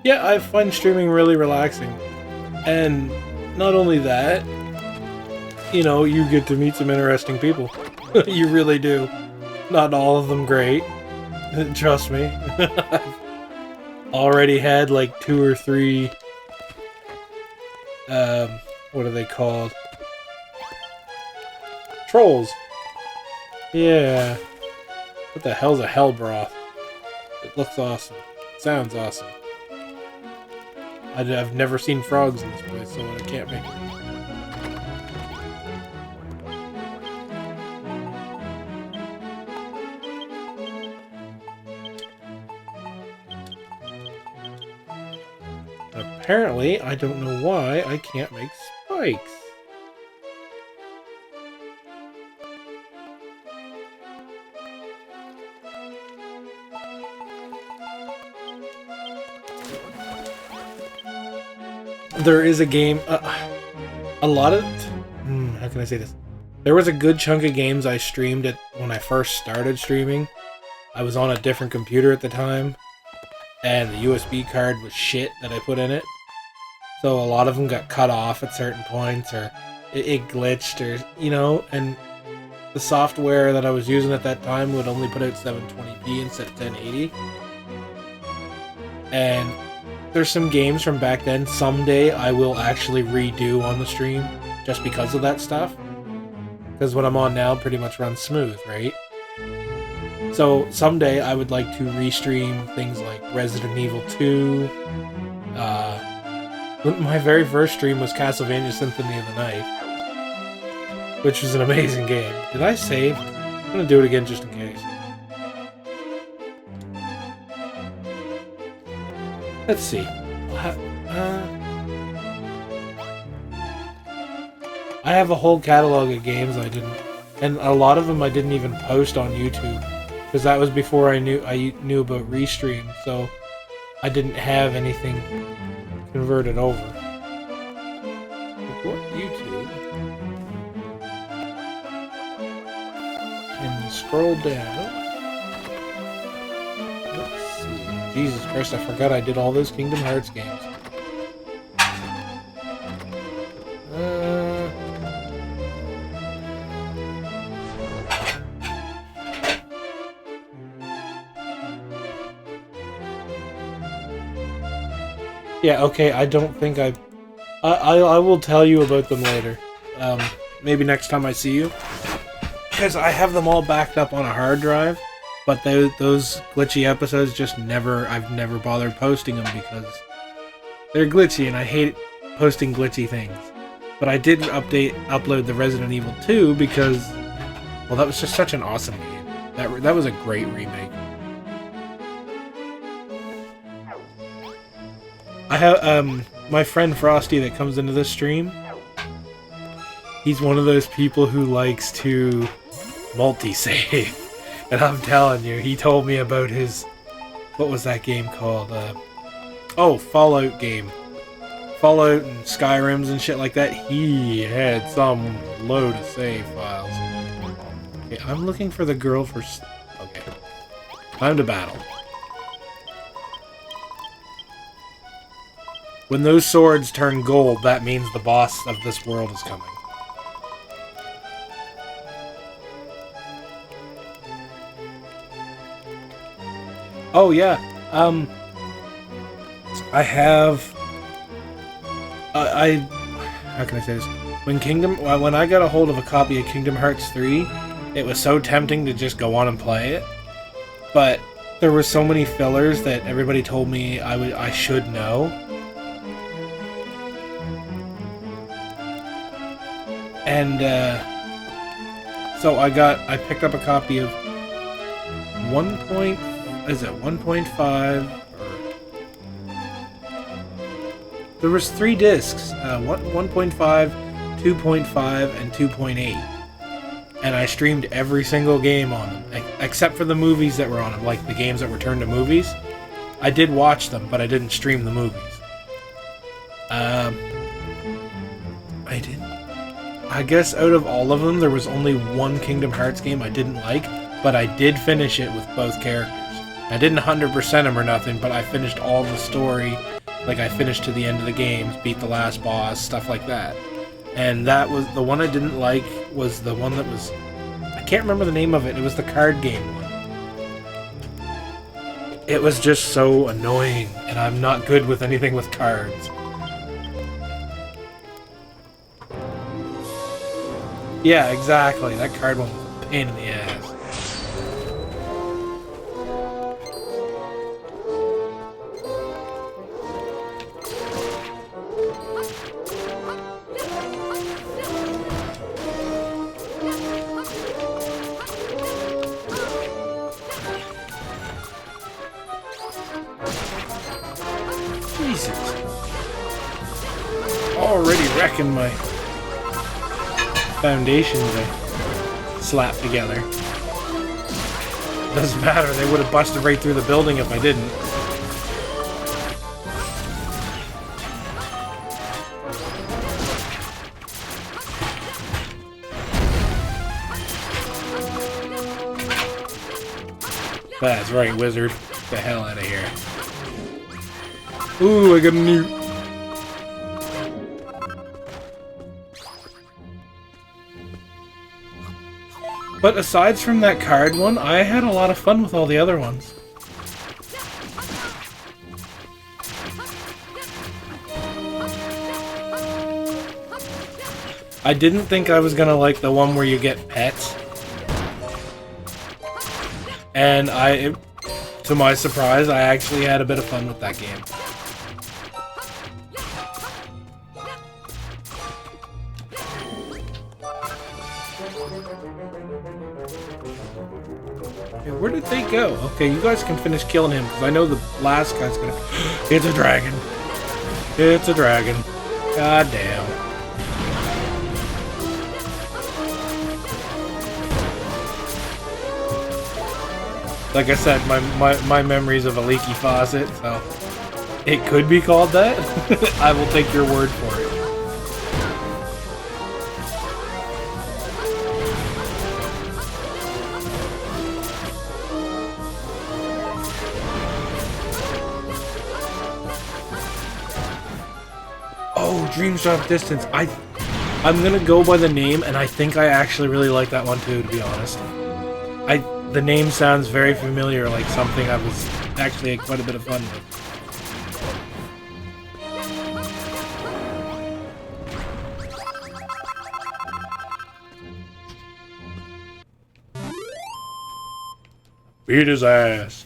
Yeah, I find streaming really relaxing. And not only that, you know, you get to meet some interesting people. You really do. Not all of them great. Trust me. I've already had like 2 or 3, what are they called? Trolls. Yeah. What the hell's a hell broth? It looks awesome. Sounds awesome. I've never seen frogs in this place, so I can't make it. Apparently, I don't know why I can't make spikes. There is a game, a lot of, how can I say this? There was a good chunk of games I streamed when I first started streaming. I was on a different computer at the time, and the USB card was shit that I put in it. So a lot of them got cut off at certain points, or it glitched, or, you know, and the software that I was using at that time would only put out 720p instead of 1080. And there's some games from back then someday I will actually redo on the stream just because of that stuff. Because what I'm on now pretty much runs smooth, right? So someday I would like to restream things like Resident Evil 2. My very first stream was Castlevania Symphony of the Night, which was an amazing game. Did I save? I'm gonna do it again just in case. Let's see. I have a whole catalog of games I didn't, and a lot of them I didn't even post on YouTube, because that was before I knew about Restream, so I didn't have anything converted over. What YouTube? And scroll down. Jesus Christ, I forgot I did all those Kingdom Hearts games. Yeah, okay, I don't think I will tell you about them later. Maybe next time I see you. Because I have them all backed up on a hard drive. But those glitchy episodes I've never bothered posting them because they're glitchy and I hate posting glitchy things. But I did upload the Resident Evil 2 because, well, that was just such an awesome game. That was a great remake. I have, my friend Frosty that comes into this stream, he's one of those people who likes to multi-save. And I'm telling you, he told me about his, what was that game called? Fallout game. Fallout and Skyrims and shit like that. He had some load of save files. Okay, I'm looking for the girl for... Okay. Time to battle. When those swords turn gold, that means the boss of this world is coming. Oh yeah, I have, how can I say this? When I got a hold of a copy of Kingdom Hearts 3, it was so tempting to just go on and play it, but there were so many fillers that everybody told me I should know. And, so I picked up a copy of 1 point, is it 1.5? There was 3 discs, 1.5, 2.5, and 2.8. And I streamed every single game on them, except for the movies that were on them, like the games that were turned to movies. I did watch them, but I didn't stream the movies. I didn't. I guess out of all of them, there was only one Kingdom Hearts game I didn't like, but I did finish it with both characters. I didn't 100% them or nothing, but I finished all the story. Like, I finished to the end of the game, beat the last boss, stuff like that. And that was the one I didn't like, was the one that was... I can't remember the name of it. It was the card game one. It was just so annoying, and I'm not good with anything with cards. Yeah, exactly. That card one was a pain in the ass. Jesus. Already wrecking my foundations I slapped together. Doesn't matter, they would have busted right through the building if I didn't. That's right, wizard. Get the hell out of here. Ooh, I got a new... But aside from that card one, I had a lot of fun with all the other ones. I didn't think I was gonna like the one where you get pets. And to my surprise, I actually had a bit of fun with that game. Okay, where did they go? Okay, you guys can finish killing him, because I know the last guy's gonna... It's a dragon. It's a dragon. God damn. Like I said, my memories of a leaky faucet, so it could be called that. I will take your word for it. Oh, Dreams Drop Distance. I'm gonna go by the name, and I think I actually really like that one too, to be honest. The name sounds very familiar, like something I was actually had quite a bit of fun with. Beat his ass.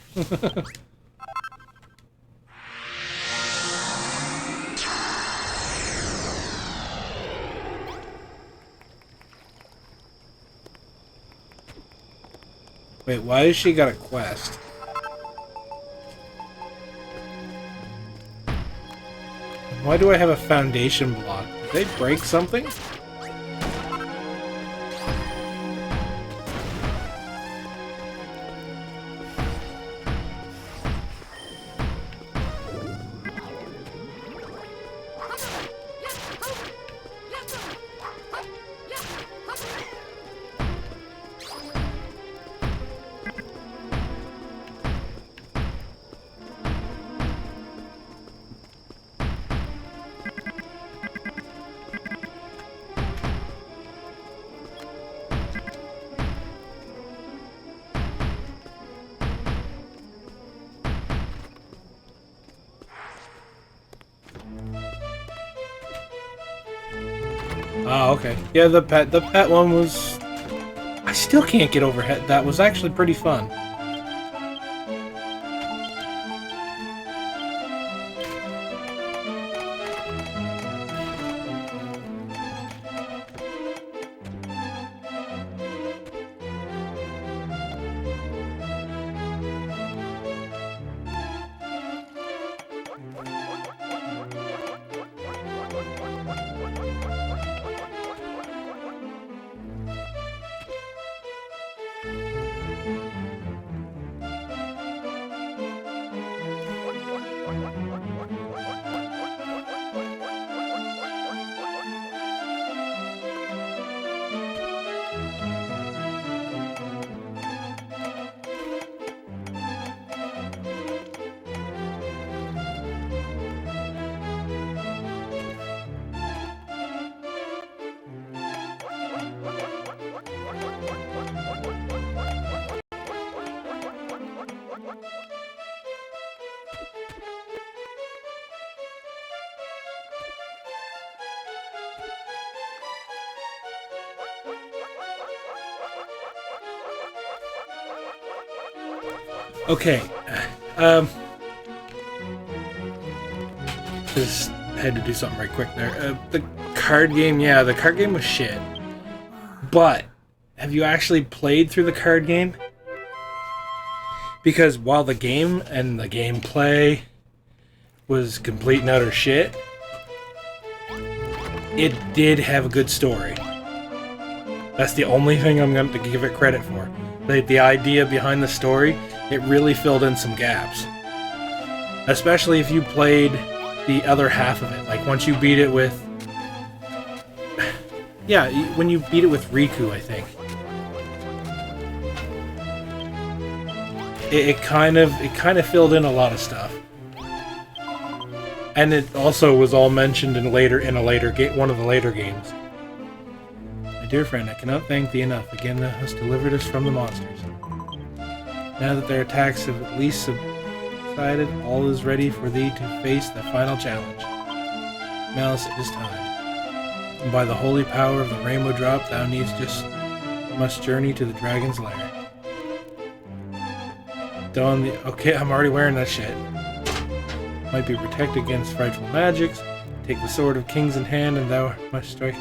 Wait, why has she got a quest? Why do I have a foundation block? Did they break something? Oh, okay. Yeah, the pet one was... I still can't get over it. That was actually pretty fun. Okay. Um. Just had to do something right quick there. The card game, yeah, the card game was shit. But have you actually played through the card game? Because while the game and the gameplay was complete and utter shit, it did have a good story. That's the only thing I'm going to give it credit for. The idea behind the story, it really filled in some gaps. Especially if you played the other half of it. Like once you beat it with... Yeah, when you beat it with Riku, I think. It kind of filled in a lot of stuff, and it also was all mentioned in one of the later games. My dear friend, I cannot thank thee enough. Again, thou hast delivered us from the monsters. Now that their attacks have at least subsided, all is ready for thee to face the final challenge. Malice, it is time. And by the holy power of the rainbow drop, thou must journey to the dragon's lair. Okay, I'm already wearing that shit. Might be protected against frightful magics. Take the sword of kings in hand, and thou must strike.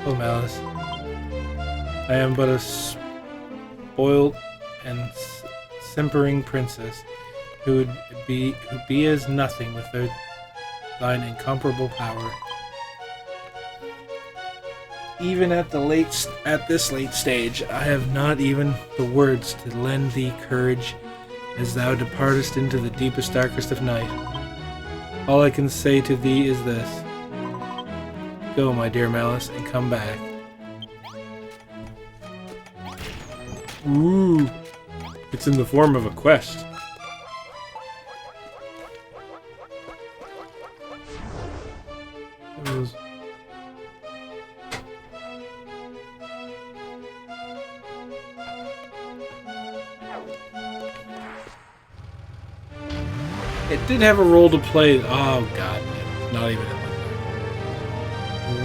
Oh, Malice. I am but a spoiled and simpering princess who would be as nothing without thine incomparable power. Even at this late stage, I have not even the words to lend thee courage as thou departest into the deepest, darkest of night. All I can say to thee is this. Go, my dear Malice, and come back. Ooh. It's in the form of a quest. It did have a role to play. Oh god, not even in that.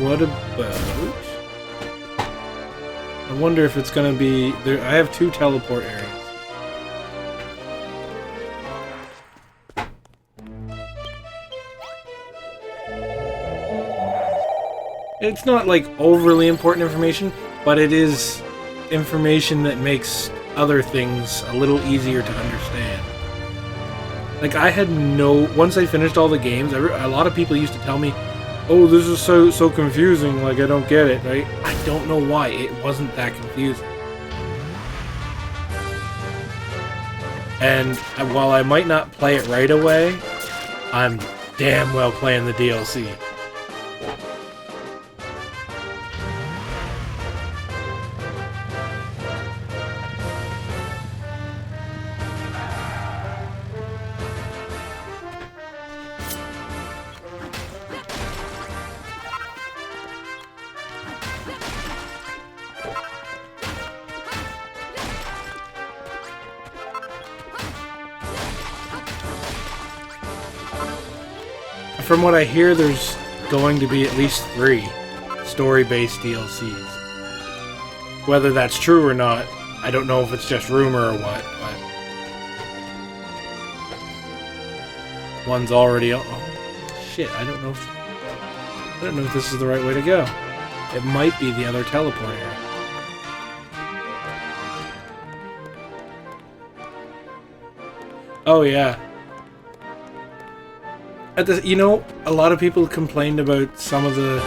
What about? I wonder if it's gonna be there. I have 2 teleport areas. It's not like overly important information, but it is information that makes other things a little easier to understand. Like, I had once I finished all the games, a lot of people used to tell me, oh, this is so confusing, like, I don't get it, right? I don't know why, it wasn't that confusing. And while I might not play it right away, I'm damn well playing the DLC. From what I hear, there's going to be at least 3 story-based DLCs. Whether that's true or not, I don't know if it's just rumor or what, but... One's already... Oh, shit, I don't know if this is the right way to go. It might be the other teleport area. Oh, yeah. You know, a lot of people complained about some of the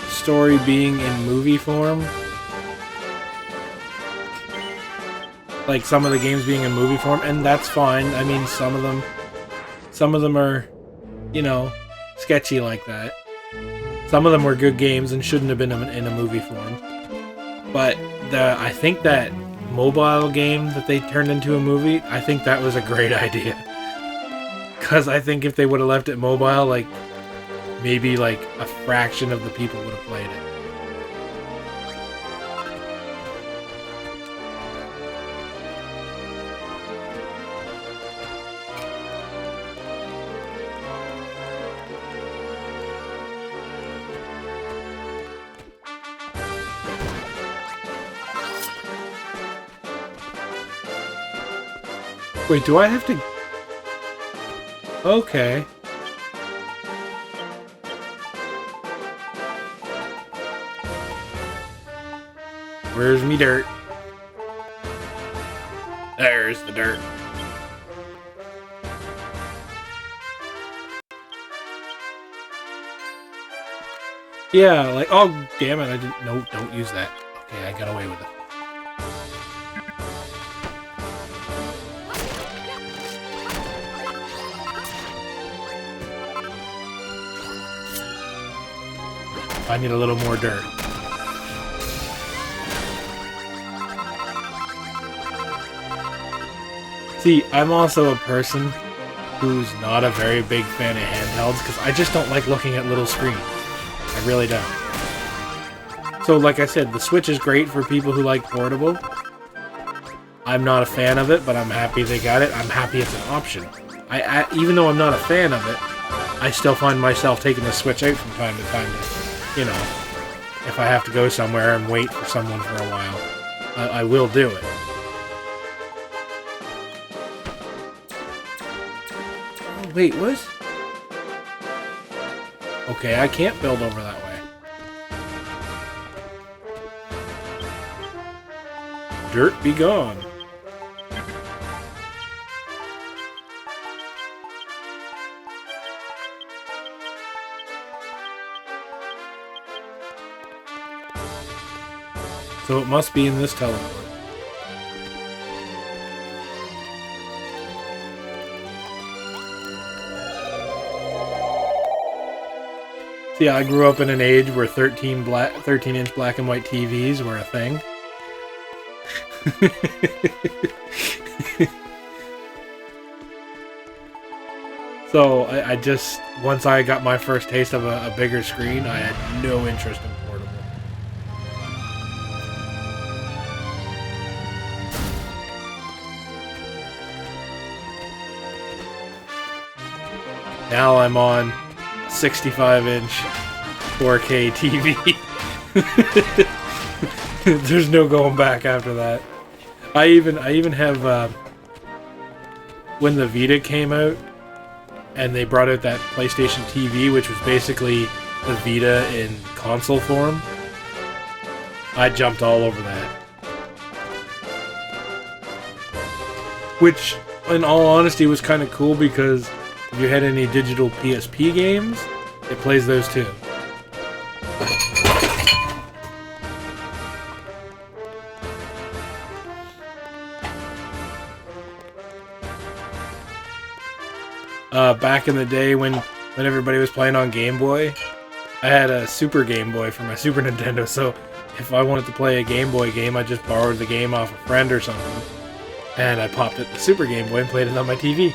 story being in movie form. Like some of the games being in movie form, and that's fine. I mean, some of them are, you know, sketchy like that. Some of them were good games and shouldn't have been in a movie form. But I think that mobile game that they turned into a movie, I think that was a great idea. Because I think if they would have left it mobile, like, maybe like a fraction of the people would have played it. Wait, do I have to... Okay. Where's me dirt? There's the dirt. Yeah, like, oh, damn it, I didn't... No, don't use that. Okay, I got away with it. I need a little more dirt. See, I'm also a person who's not a very big fan of handhelds because I just don't like looking at little screens. I really don't. So, like I said, the Switch is great for people who like portable. I'm not a fan of it, but I'm happy they got it. I'm happy it's an option. Even though I'm not a fan of it, I still find myself taking the Switch out from time to time to, you know, if I have to go somewhere and wait for someone for a while, I will do it. Oh, wait, what? Okay, I can't build over that way. Dirt be gone. So it must be in this teleport. See, I grew up in an age where 13-inch black and white TVs were a thing. So I just, once I got my first taste of a bigger screen, I had no interest in portable. Now I'm on 65-inch 4K TV. There's no going back after that. I even have when the Vita came out and they brought out that PlayStation TV, which was basically the Vita in console form. I jumped all over that. Which, in all honesty, was kind of cool because if you had any digital PSP games, it plays those too. Back in the day when everybody was playing on Game Boy, I had a Super Game Boy for my Super Nintendo, so if I wanted to play a Game Boy game, I just borrowed the game off a friend or something, and I popped it in the Super Game Boy and played it on my TV.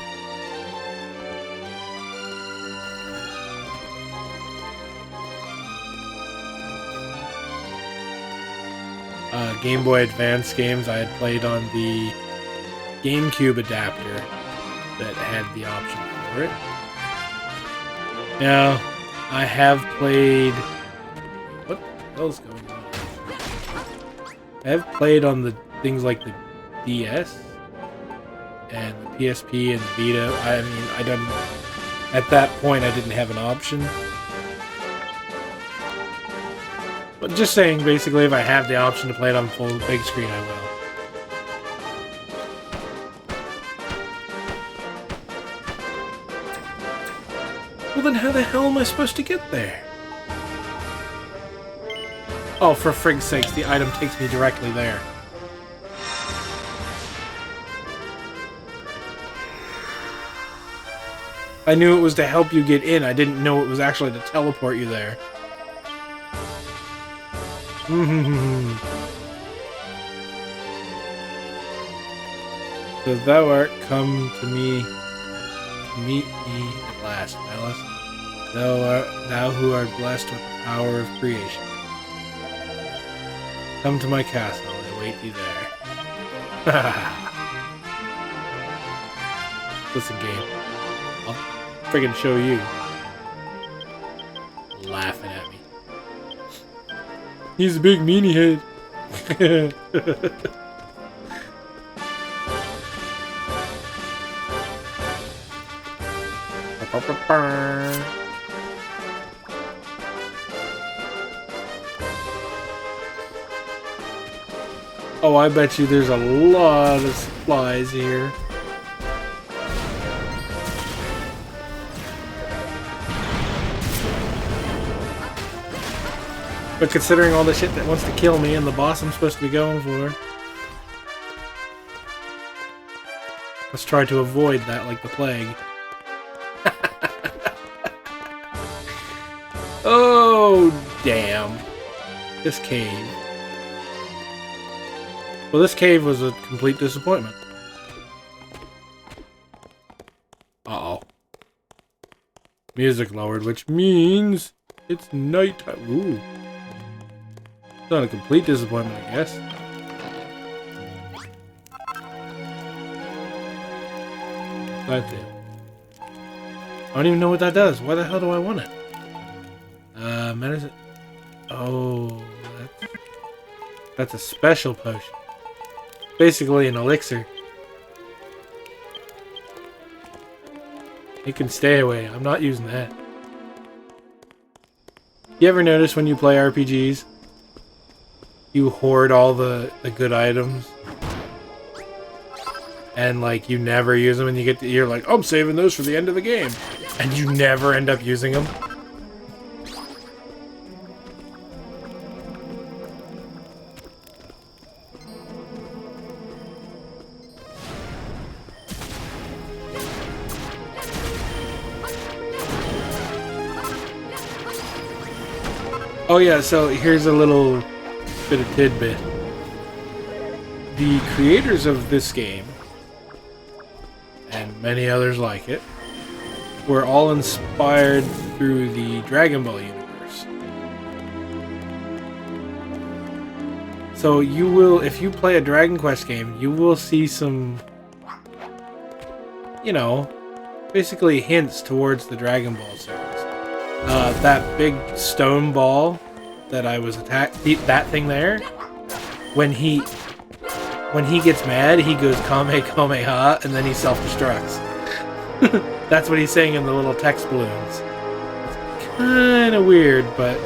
Game Boy Advance games I had played on the GameCube adapter that had the option for it. Now, I have played... What the hell's going on? I have played on the things like the DS and the PSP and the Vita. I mean, I didn't... At that point, I didn't have an option. But just saying, basically, if I have the option to play it on full big screen, I will. Well, then how the hell am I supposed to get there? Oh, for frig's sakes, the item takes me directly there. I knew it was to help you get in. I didn't know it was actually to teleport you there. So thou art come to me to meet me at last, Malice. Thou who art blessed with the power of creation. Come to my castle, I await thee there. Listen, game. I'll friggin' show you. Laughing at me. He's a big meanie head. Burn. Oh, I bet you there's a lot of supplies here. But considering all the shit that wants to kill me and the boss I'm supposed to be going for, let's try to avoid that like the plague. Oh, damn. This cave. Well, this cave was a complete disappointment. Uh-oh. Music lowered, which means it's nighttime. Ooh. It's not a complete disappointment, I guess. That do. I don't even know what that does. Why the hell do I want it? Medicine. Oh, that's a special potion. Basically an elixir. You can stay away. I'm not using that. You ever notice when you play RPGs, you hoard all the good items, and like you never use them, and you're like, I'm saving those for the end of the game, and you never end up using them. Oh yeah, so here's a little bit of tidbit. The creators of this game, and many others like it, were all inspired through the Dragon Ball universe. So you will, if you play a Dragon Quest game, you will see some, you know, basically hints towards the Dragon Ball series. That big stone ball that I was attacked, that thing there, when he gets mad, he goes Kamehameha, and then he self-destructs. That's what he's saying in the little text balloons. It's kind of weird, but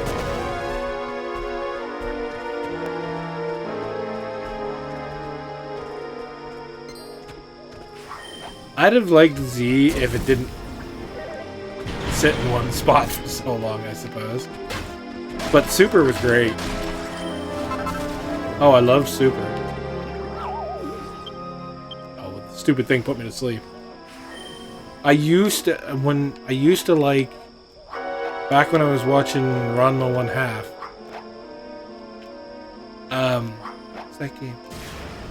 I'd have liked Z if it didn't sit in one spot for so long, I suppose. But Super was great. Oh, I love Super. Oh, the stupid thing put me to sleep. I used to like, back when I was watching Ranma 1/2. What's that game?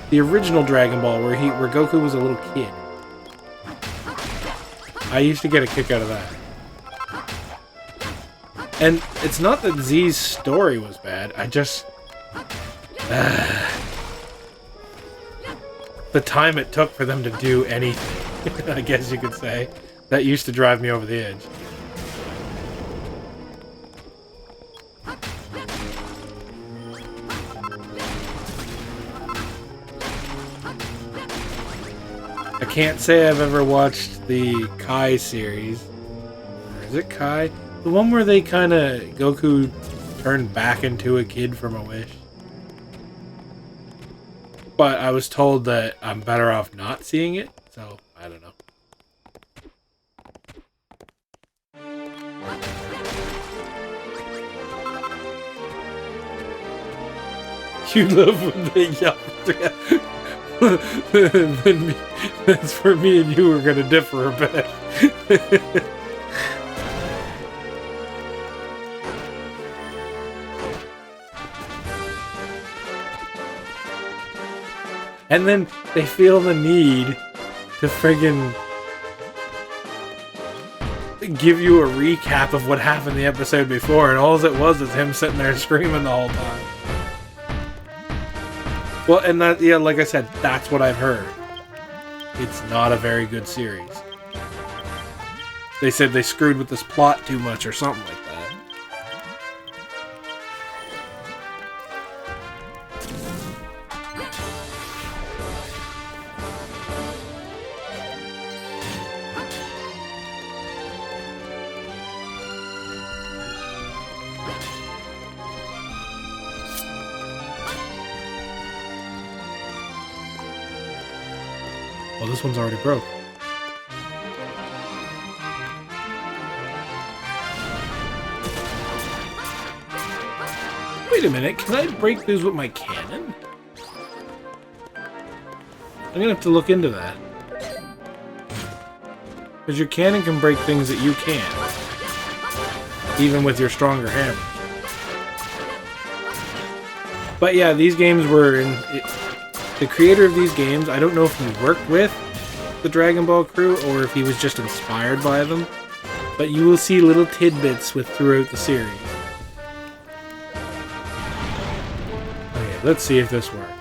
The original Dragon Ball, where Goku was a little kid. I used to get a kick out of that. And it's not that Z's story was bad, I just... the time it took for them to do anything, I guess you could say, that used to drive me over the edge. I can't say I've ever watched the Kai series. Or is it Kai? The one where they kind of... Goku turned back into a kid from a wish. But I was told that I'm better off not seeing it, so I don't know. You love when they yell. That's for me and you are going to differ a bit. And then they feel the need to friggin' give you a recap of what happened the episode before, and all it was is him sitting there screaming the whole time. Well, and that, yeah, like I said, that's what I've heard. It's not a very good series. They said they screwed with this plot too much or something like that. Well, this one's already broke. Wait a minute, can I break these with my cannon? I'm gonna have to look into that. Because your cannon can break things that you can't. Even with your stronger hammer. But yeah, these games were in... the creator of these games, I don't know if he worked with the Dragon Ball crew or if he was just inspired by them. But you will see little tidbits throughout the series. Okay, let's see if this works.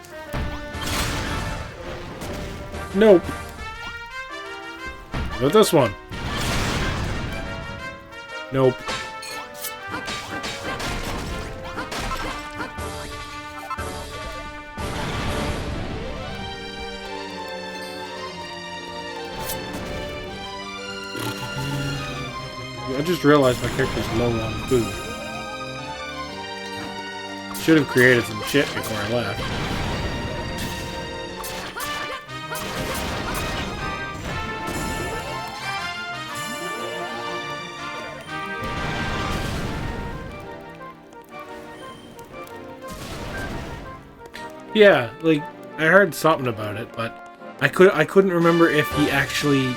Nope. How about this one? Nope. I just realized my character's low on food. Should have created some shit before I left. Yeah, like I heard something about it, but I couldn't remember if he actually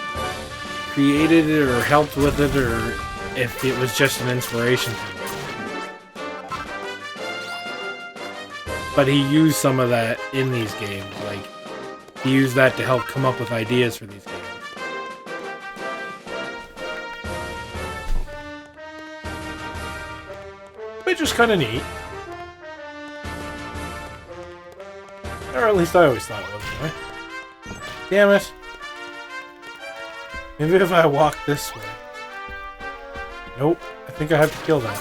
created it or helped with it or if it was just an inspiration. But he used some of that in these games. Like he used that to help come up with ideas for these games. Which is kind of neat. Or at least I always thought it was, anyway. Damn it. Maybe if I walk this way. Nope. I think I have to kill that.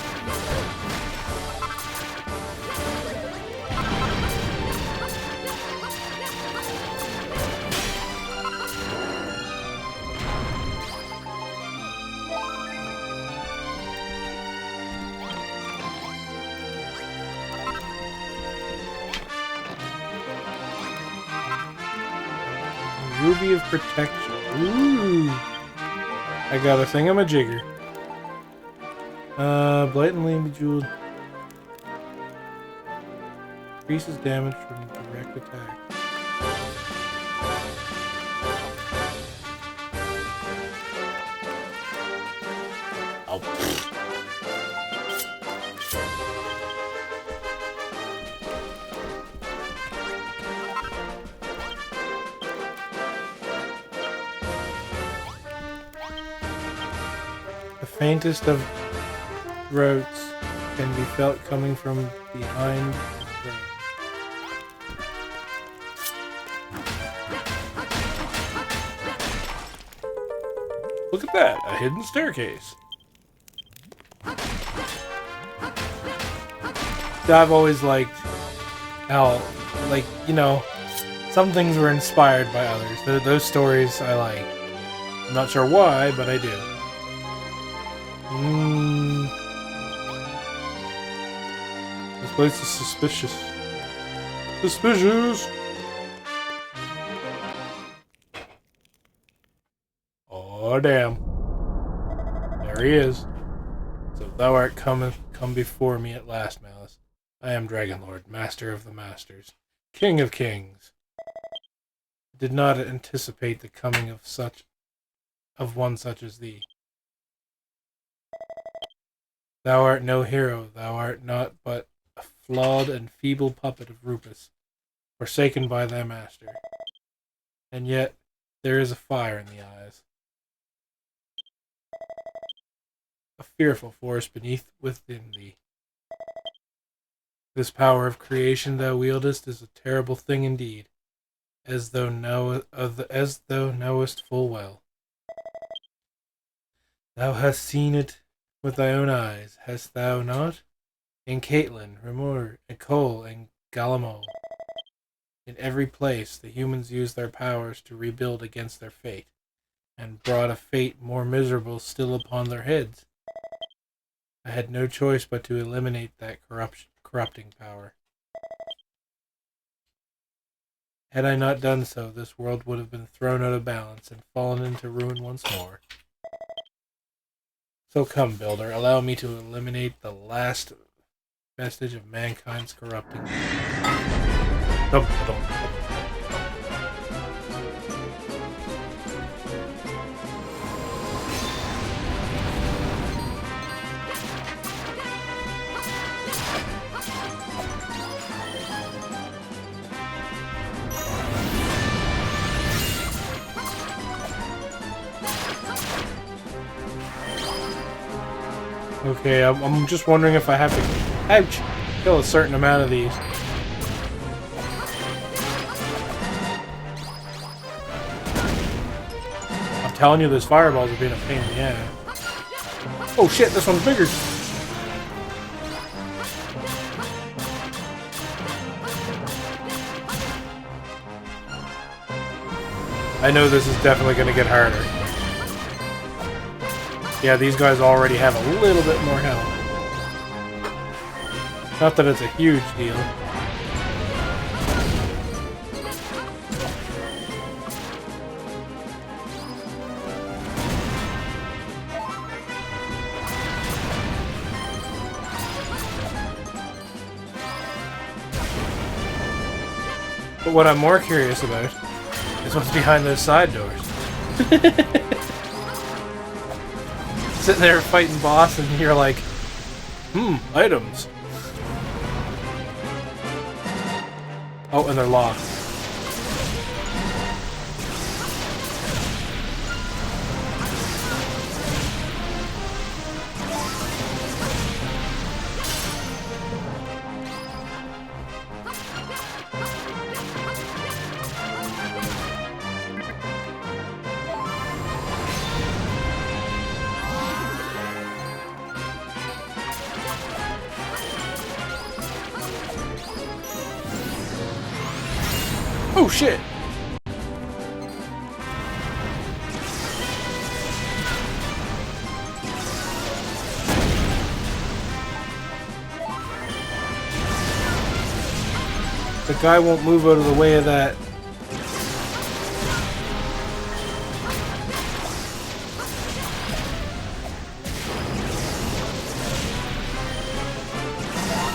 Ruby of Protection. Ooh. I got a thingamajigger. Blatantly bejeweled. Increases damage from direct attack. Oh. The faintest of routes can be felt coming from behind the brain. Look at that, a hidden staircase. I've always liked how, like, you know, some things were inspired by others. Those stories I like. I'm not sure why, but I do. This place is suspicious. Suspicious! Oh, damn. There he is. So thou art come before me at last, Malice. I am Dragon Lord, Master of the Masters, King of Kings. I did not anticipate the coming of one such as thee. Thou art no hero, thou art not but a flawed and feeble puppet of Rupus, forsaken by thy master. And yet there is a fire in the eyes. A fearful force within thee. This power of creation thou wieldest is a terrible thing indeed, as thou knowest full well. Thou hast seen it with thy own eyes, hast thou not? In Caitlin, Remor, Ecole, and Galamo. In every place, the humans used their powers to rebuild against their fate, and brought a fate more miserable still upon their heads. I had no choice but to eliminate that corrupting power. Had I not done so, this world would have been thrown out of balance and fallen into ruin once more. So come, Builder, allow me to eliminate the last vestige of mankind's corrupting. Okay, I'm just wondering if I have to, ouch, kill a certain amount of these. I'm telling you, those fireballs are being a pain in the ass. Oh shit, this one's bigger. I know this is definitely going to get harder. Yeah, these guys already have a little bit more health. Not that it's a huge deal. But what I'm more curious about is what's behind those side doors. Sitting there fighting boss and you're like, items. Oh, and they're locked. Oh shit! The guy won't move out of the way of that.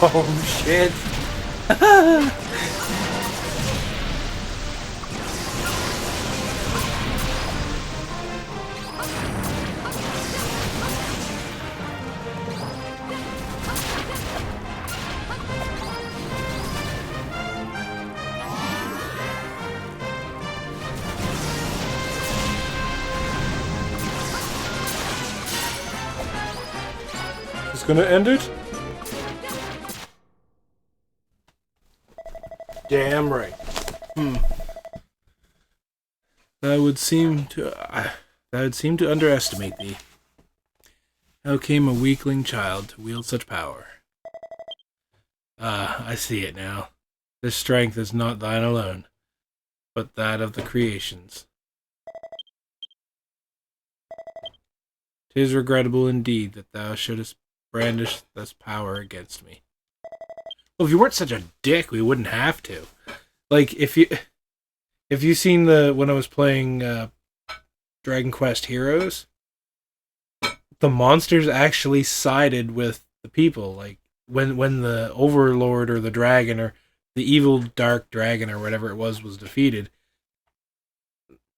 Oh shit! Gonna end it? Damn right. That would seem to underestimate thee. How came a weakling child to wield such power? Ah, I see it now. This strength is not thine alone, but that of the creations. 'Tis regrettable indeed that thou shouldest brandish this power against me. Well, if you weren't such a dick, we wouldn't have to. Like, if you seen when I was playing Dragon Quest Heroes, the monsters actually sided with the people. Like when the Overlord or the dragon or the evil dark dragon or whatever it was defeated,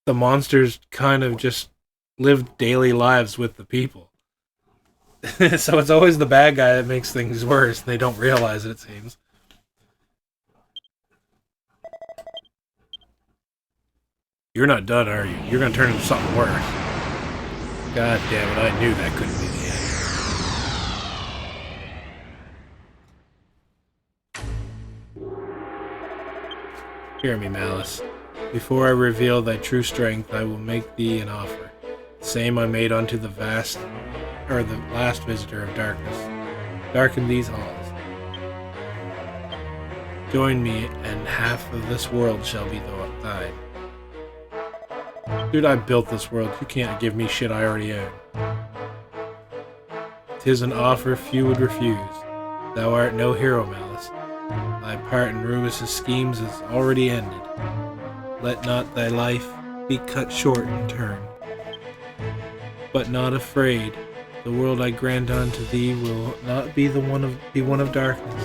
the monsters kind of just lived daily lives with the people. So it's always the bad guy that makes things worse. They don't realize it seems. You're not done, are you? You're gonna turn into something worse. God damn it, I knew that couldn't be the end. Hear me, Malice. Before I reveal thy true strength, I will make thee an offer. The same I made unto the last visitor of darkness. Darken these halls. Join me, and half of this world shall be thine. Dude, I built this world. You can't give me shit I already own. 'Tis an offer few would refuse. Thou art no hero, Malice. Thy part in Rubus's schemes is already ended. Let not thy life be cut short in turn. But not afraid, the world I grant unto thee will not be one of darkness.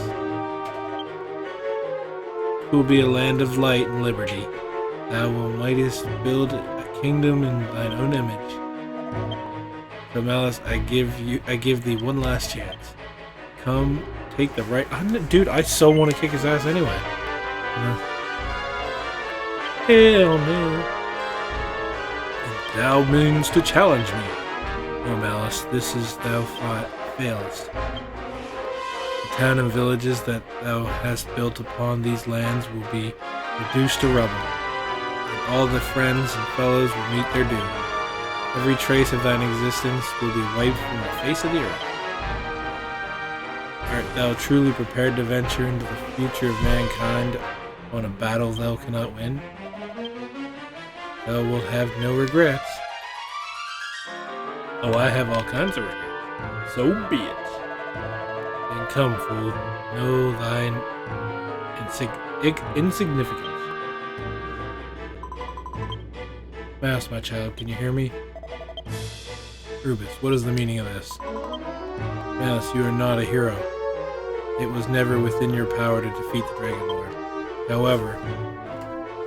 It will be a land of light and liberty. Thou mightest build a kingdom in thine own image. So Malice, I give thee one last chance. Come, take the right. Dude, I so want to kick his ass anyway. Hell no. And thou means to challenge me. No, Malice, this is thou failest. The town and villages that thou hast built upon these lands will be reduced to rubble, and all the friends and fellows will meet their doom. Every trace of thine existence will be wiped from the face of the earth. Art thou truly prepared to venture into the future of mankind on a battle thou cannot win? Thou wilt have no regrets. Oh, I have all kinds of regrets. So be it. Then come, fool, know thine insignificance. Mouse, my child, can you hear me? Rubus, what is the meaning of this? Mouse, you are not a hero. It was never within your power to defeat the Dragon Lord. However,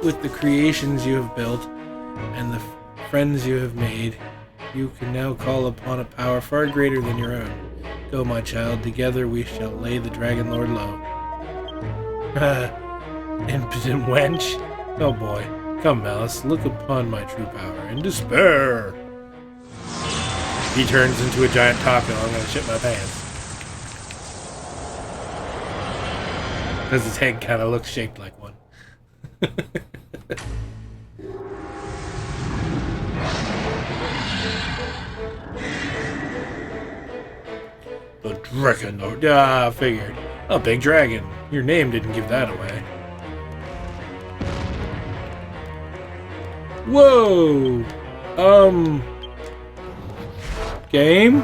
with the creations you have built and the friends you have made, you can now call upon a power far greater than your own. Go, my child, together we shall lay the Dragon Lord low. Impotent wench! Oh boy. Come, Malice, look upon my true power and despair! He turns into a giant taco, I'm gonna shit my pants. Because his head kind of looks shaped like one. The Dragon Lord. Yeah, I figured. A big dragon. Your name didn't give that away. Whoa! Game?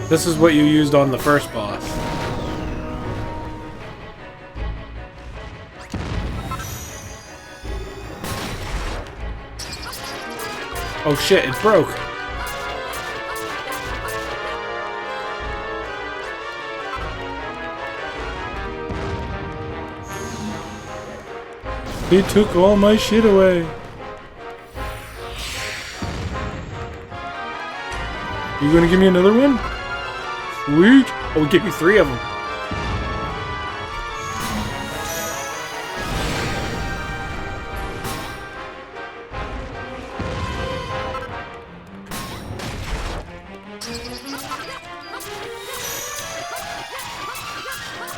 This is what you used on the first boss. Oh shit, it broke. He took all my shit away. You gonna give me another one? Sweet! Oh, we give you 3 of them.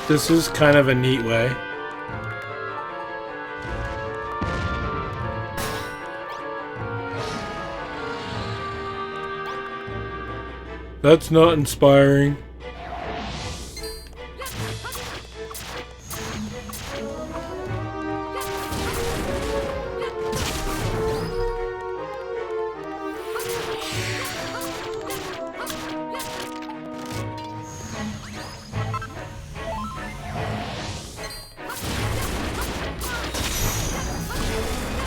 This is kind of a neat way. That's not inspiring.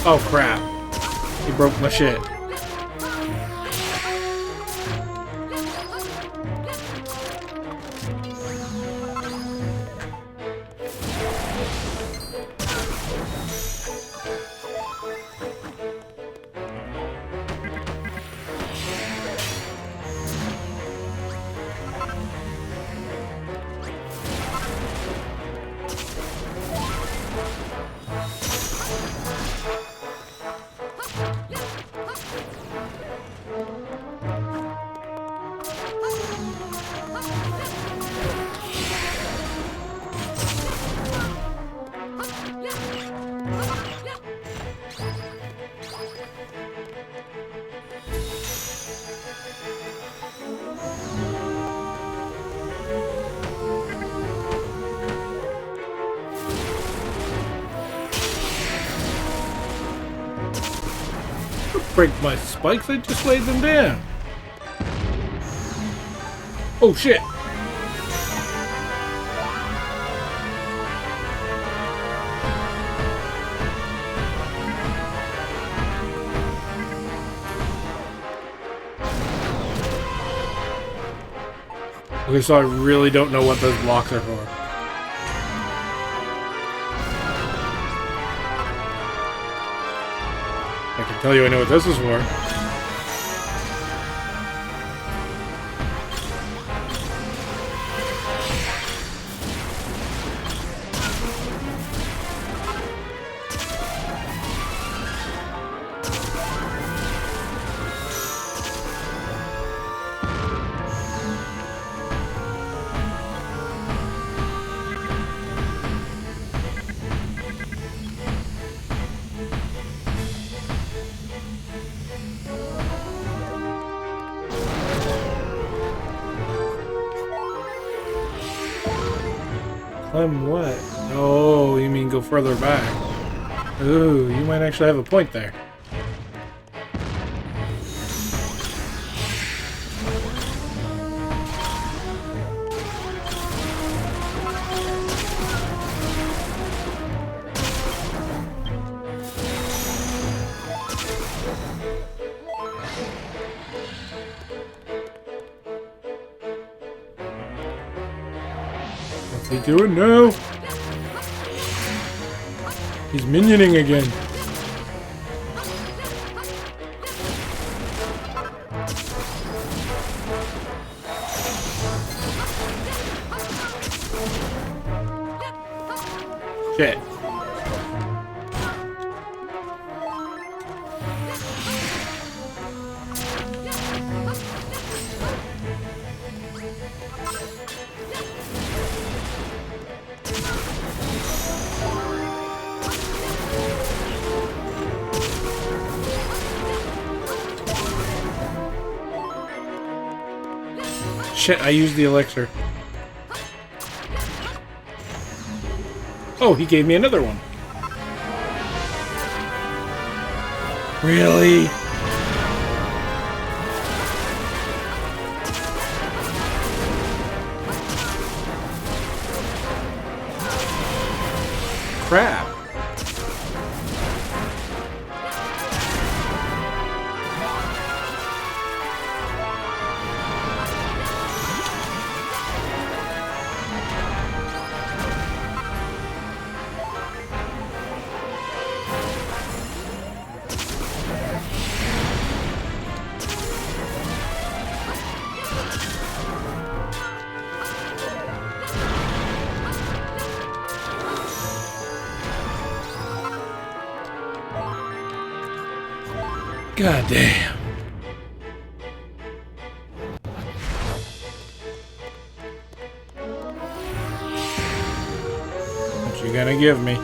Oh crap. He broke my shit. break my spikes, I just laid them down. Oh shit! Okay, so I really don't know what those blocks are for. I can tell you I know what this is for. Climb what? Oh, you mean go further back. Ooh, you might actually have a point there. What's he doing now? He's minioning again. Shit. Shit, I used the elixir. Oh, he gave me another one. Really? Crap. God damn. What you gonna give me?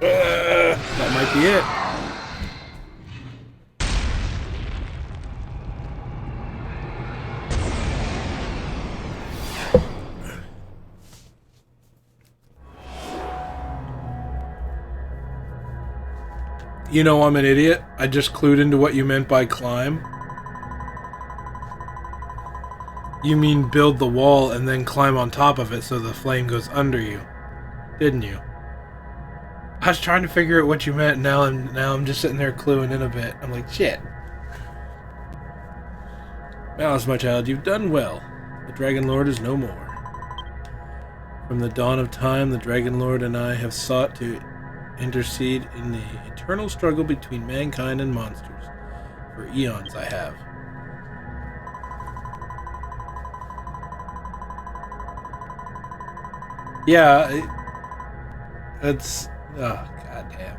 That might be it. You know I'm an idiot. I just clued into what you meant by climb. You mean build the wall and then climb on top of it so the flame goes under you, didn't you? I was trying to figure out what you meant. Now I'm just sitting there cluing in a bit. I'm like, shit. Malice, my child, you've done well. The Dragon Lord is no more. From the dawn of time, the Dragon Lord and I have sought to intercede in the eternal struggle between mankind and monsters. For eons I have. Yeah, that's... Oh, goddamn.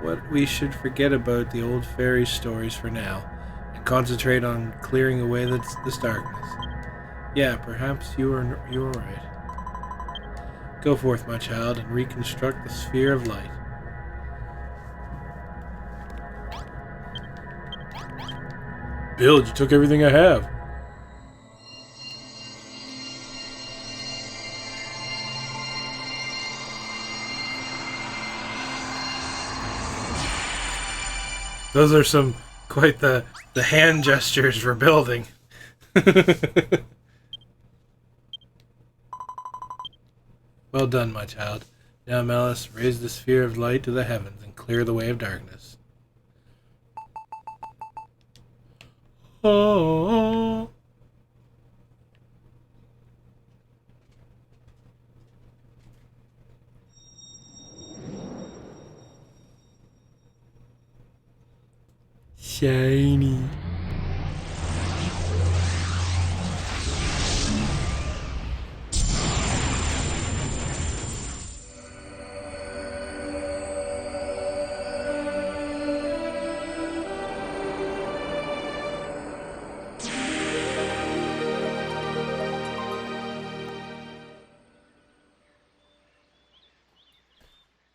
What we should forget about the old fairy stories for now, and concentrate on clearing away this darkness. Yeah, perhaps you are right. Go forth, my child, and reconstruct the sphere of light. Build, you took everything I have. Those are some quite the hand gestures for building. Well done, my child. Now, Malice, raise the sphere of light to the heavens and clear the way of darkness. Oh. Shiny.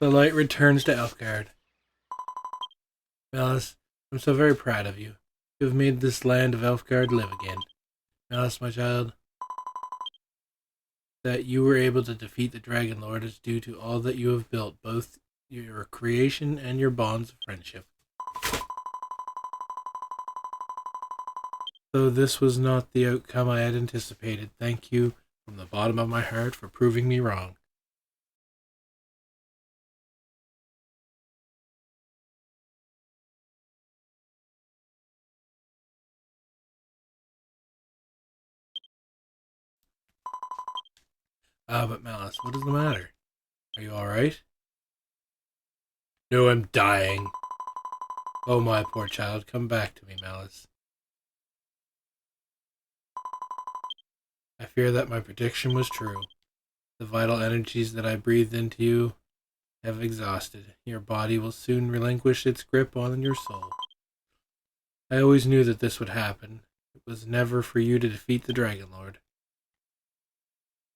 The light returns to Elfgard. Malice, I'm so very proud of you. You have made this land of Elfgard live again. Malice, my child, that you were able to defeat the Dragon Lord is due to all that you have built, both your creation and your bonds of friendship. Though this was not the outcome I had anticipated, thank you from the bottom of my heart for proving me wrong. But Malice, what is the matter? Are you alright? No, I'm dying. Oh, my poor child, come back to me, Malice. I fear that my prediction was true. The vital energies that I breathed into you have exhausted. Your body will soon relinquish its grip on your soul. I always knew that this would happen. It was never for you to defeat the Dragon Lord.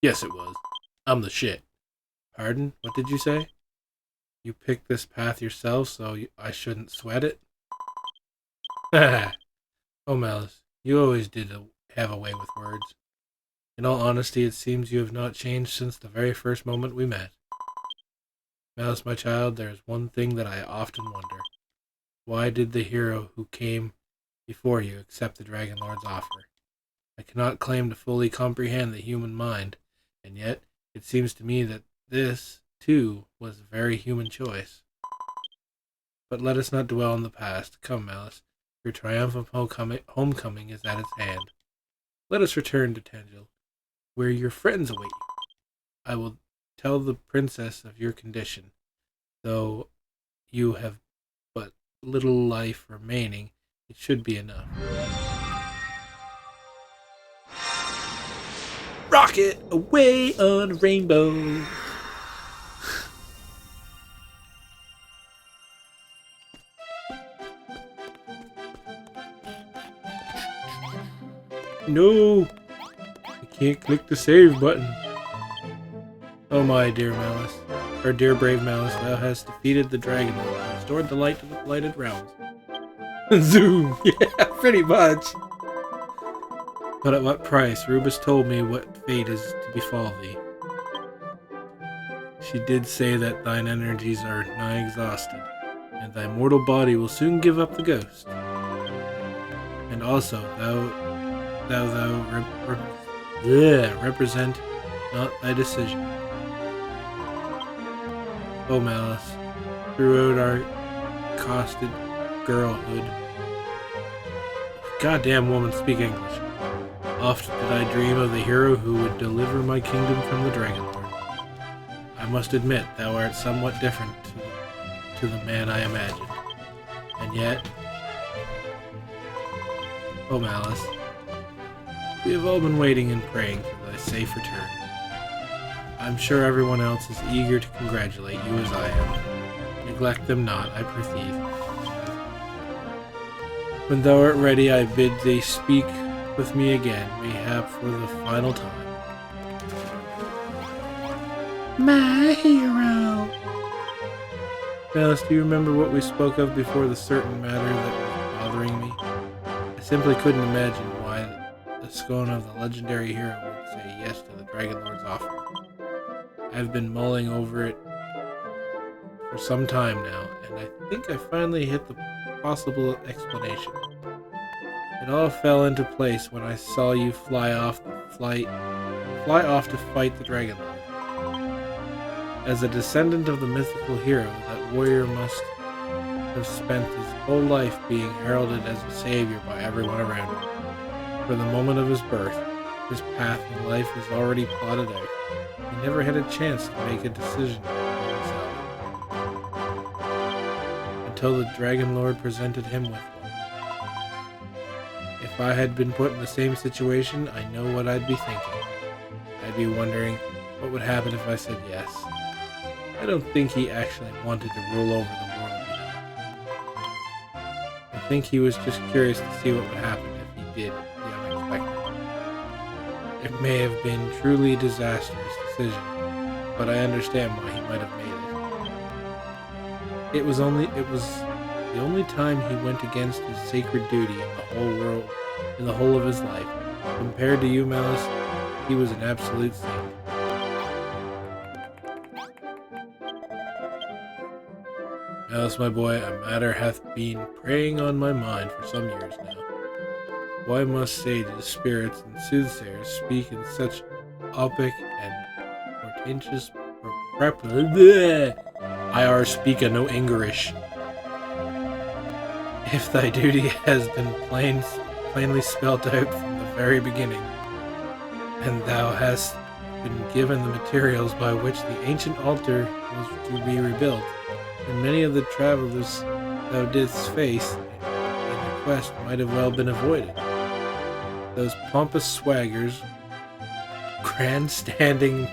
Yes, it was. I'm the shit. Pardon? What did you say? You picked this path yourself, so I shouldn't sweat it? Oh, Malice, you always did have a way with words. In all honesty, it seems you have not changed since the very first moment we met. Malice, my child, there is one thing that I often wonder. Why did the hero who came before you accept the Dragon Lord's offer? I cannot claim to fully comprehend the human mind, and yet it seems to me that this, too, was a very human choice. But let us not dwell on the past. Come, Malice, your triumphant homecoming is at its hand. Let us return to Tangel, where your friends await you. I will tell the princess of your condition. Though you have but little life remaining, it should be enough. Rocket away on a rainbow. No! I can't click the save button. Oh my dear Malice, or dear brave Malice, thou hast defeated the Dragon Lord and restored the light to the blighted realms. Zoom! Yeah, pretty much. But at what price? Rubus told me what fate is to befall thee. She did say that thine energies are nigh exhausted, and thy mortal body will soon give up the ghost. And also, represent not thy decision. Oh, Malice, throughout our costed girlhood. Goddamn woman, speak English. Oft did I dream of the hero who would deliver my kingdom from the Dragon Lord. I must admit, thou art somewhat different to the man I imagined. And yet, oh Malice, we have all been waiting and praying for thy safe return. I'm sure everyone else is eager to congratulate you as I am. Neglect them not, I prithee. When thou art ready, I bid thee speak with me again, mayhap for the final time. My hero! Malice, do you remember what we spoke of before the certain matter that was bothering me? I simply couldn't imagine why the scone of the legendary hero would say yes to the Dragon Lord's offer. I've been mulling over it for some time now, and I think I finally hit the possible explanation. It all fell into place when I saw you fly off to fight the Dragon Lord. As a descendant of the mythical hero, that warrior must have spent his whole life being heralded as a savior by everyone around him. For the moment of his birth, his path in life was already plotted out. He never had a chance to make a decision for himself until the Dragon Lord presented him with one. If I had been put in the same situation, I know what I'd be thinking. I'd be wondering what would happen if I said yes. I don't think he actually wanted to rule over the world, you know. I think he was just curious to see what would happen if he did the unexpected. It may have been truly a disastrous decision, but I understand why he might have made it. It was the only time he went against his sacred duty in the whole world, in the whole of his life. Compared to you, Malice, he was an absolute saint. Malice, my boy, a matter hath been preying on my mind for some years now. Why must sages, spirits, and soothsayers speak in such opic and portentous I speak a no English. If thy duty has been plainly spelt out from the very beginning, and thou hast been given the materials by which the ancient altar was to be rebuilt, and many of the travelers thou didst face in the quest might have well been avoided. Those pompous swaggers, grandstanding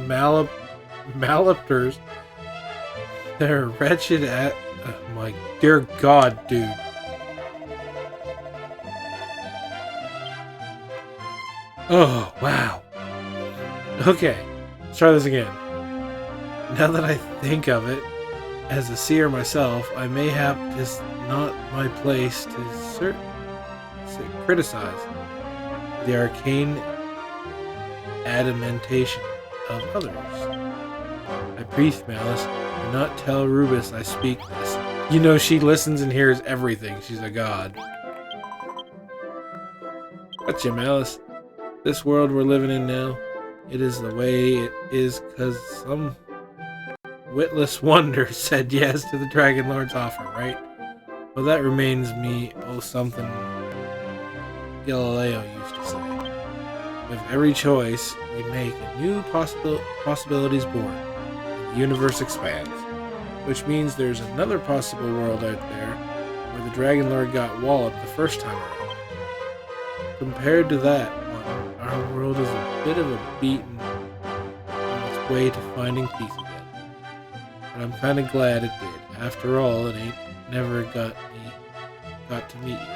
malapters, they're wretched at... Oh my dear God, dude. Oh, wow. Okay, let's try this again. Now that I think of it, as a seer myself, I mayhap 'tis not my place to criticize the arcane adamantation of others. I preach, Malice, do not tell Rubus I speak this. You know, she listens and hears everything. She's a god. Gotcha, Malice. This world we're living in now, it is the way it is 'cause some witless wonder said yes to the Dragon Lord's offer, right? Well, that reminds me of something Galileo used to say. With every choice we make, a new possibilities born, and the universe expands. Which means there's another possible world out there where the Dragon Lord got walloped the first time around. Compared to that one, our world is a bit of a beaten on its way to finding peace again. But I'm kind of glad it did. After all, it ain't never got to meet you.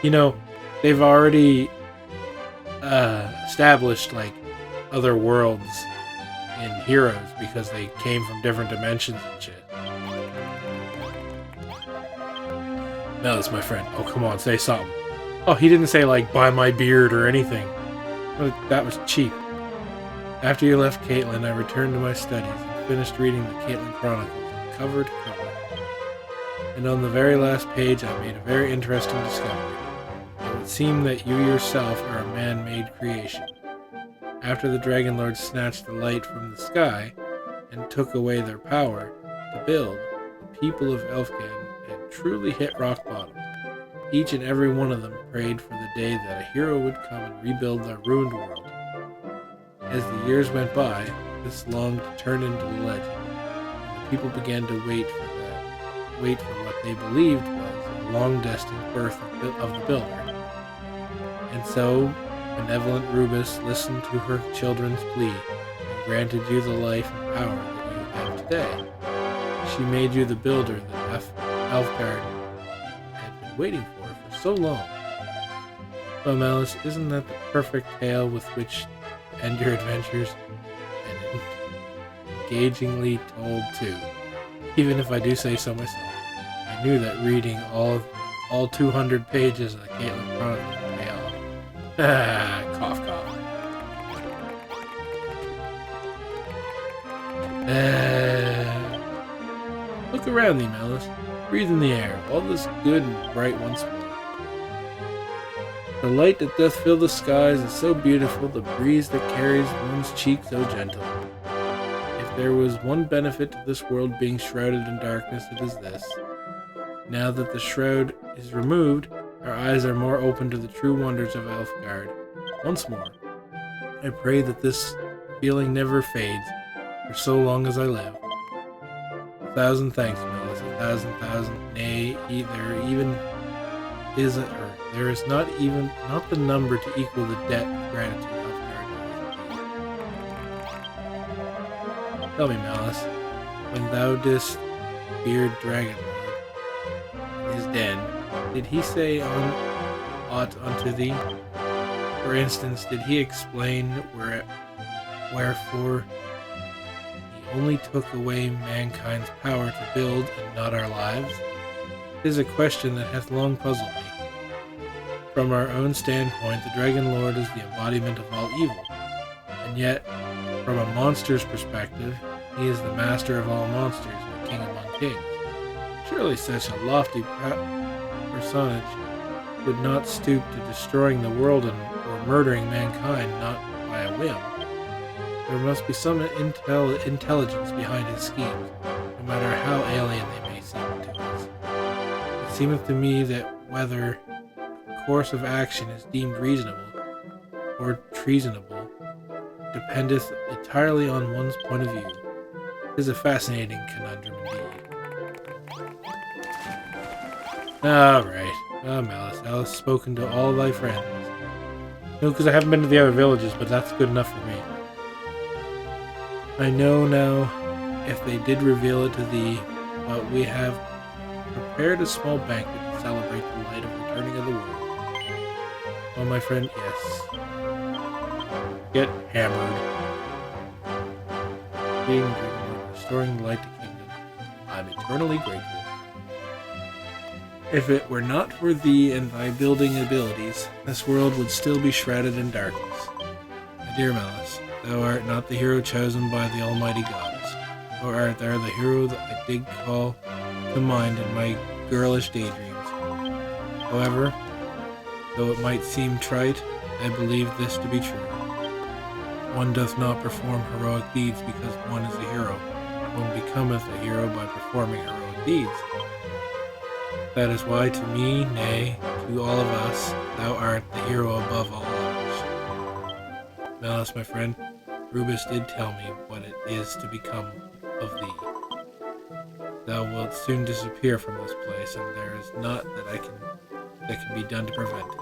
You know, they've already established like other worlds and heroes because they came from different dimensions and shit. No, that's my friend. Oh, come on, say something. Oh, he didn't say like buy my beard or anything. That was cheap. After you left Caitlin, I returned to my studies and finished reading the Caitlin Chronicles cover to cover. And on the very last page, I made a very interesting discovery. It would seem that you yourself are a man-made creation. After the Dragon Lord snatched the light from the sky and took away their power to build, the people of Elfgan had truly hit rock bottom. Each and every one of them prayed for the day that a hero would come and rebuild their ruined world. As the years went by, this longed to turn into a legend, and the people began to wait for what they believed was a long-destined birth of the builder. And so, benevolent Rubus listened to her children's plea and granted you the life and power that you have today. She made you the builder that Elfgard had been waiting for so long. Well, Malice, isn't that the perfect tale with which to end your adventures? And engagingly told, too. Even if I do say so myself. I knew that reading all 200 pages of the Caitlin Chronicles would pay off. Cough, cough. Look around thee, Malice. Breathe in the air. All this good and bright once more. The light that doth fill the skies is so beautiful, the breeze that carries one's cheek so gentle. If there was one benefit to this world being shrouded in darkness, it is this. Now that the shroud is removed, our eyes are more open to the true wonders of Elfgard. Once more, I pray that this feeling never fades, for so long as I live. 1,000 thanks, Malice, 1,000, nay, there is not the number to equal the debt of gratitude Elfgard owes. Tell me, Malice, when thou didst beard Dragonlord in his den, did he say aught unto thee? For instance, did he explain wherefore he only took away mankind's power to build and not our lives? It is a question that hath long puzzled me. From our own standpoint, the Dragonlord is the embodiment of all evil, and yet, from a monster's perspective, he is the master of all monsters and the king among kings. Surely such a lofty personage would not stoop to destroying the world or murdering mankind, not by a whim. There must be some intelligence behind his schemes, no matter how alien they may seem to us. It seemeth to me that whether a course of action is deemed reasonable or treasonable dependeth entirely on one's point of view. It is a fascinating conundrum indeed. Alright. Malice, thou hast spoken to all thy friends. No, because I haven't been to the other villages, but that's good enough for me. I know now if they did reveal it to thee, but we have prepared a small banquet to celebrate the light of returning of the world. Oh, my friend, yes. Get hammered. Being driven, restoring the light to kingdom. I'm eternally grateful. If it were not for thee and thy building abilities, this world would still be shrouded in darkness. My dear Malice, thou art not the hero chosen by the almighty gods, nor art thou the hero that I did call to mind in my girlish daydreams. However, though it might seem trite, I believe this to be true. One doth not perform heroic deeds because one is a hero. One becometh a hero by performing heroic deeds. That is why to me, nay, to all of us, thou art the hero above all others. Malice, my friend, Rubus did tell me what it is to become of thee. Thou wilt soon disappear from this place, and there is naught that can be done to prevent it.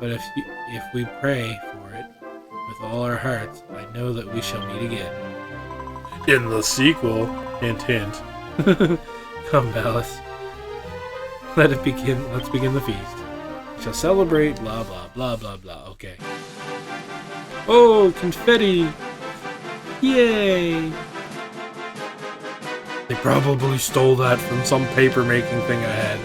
But if we pray for it with all our hearts, I know that we shall meet again. In the sequel, hint, hint. Come, Malice. Let's begin the feast. We shall celebrate, blah, blah, blah, blah, blah. Okay. Oh, confetti! Yay! They probably stole that from some paper-making thing I had.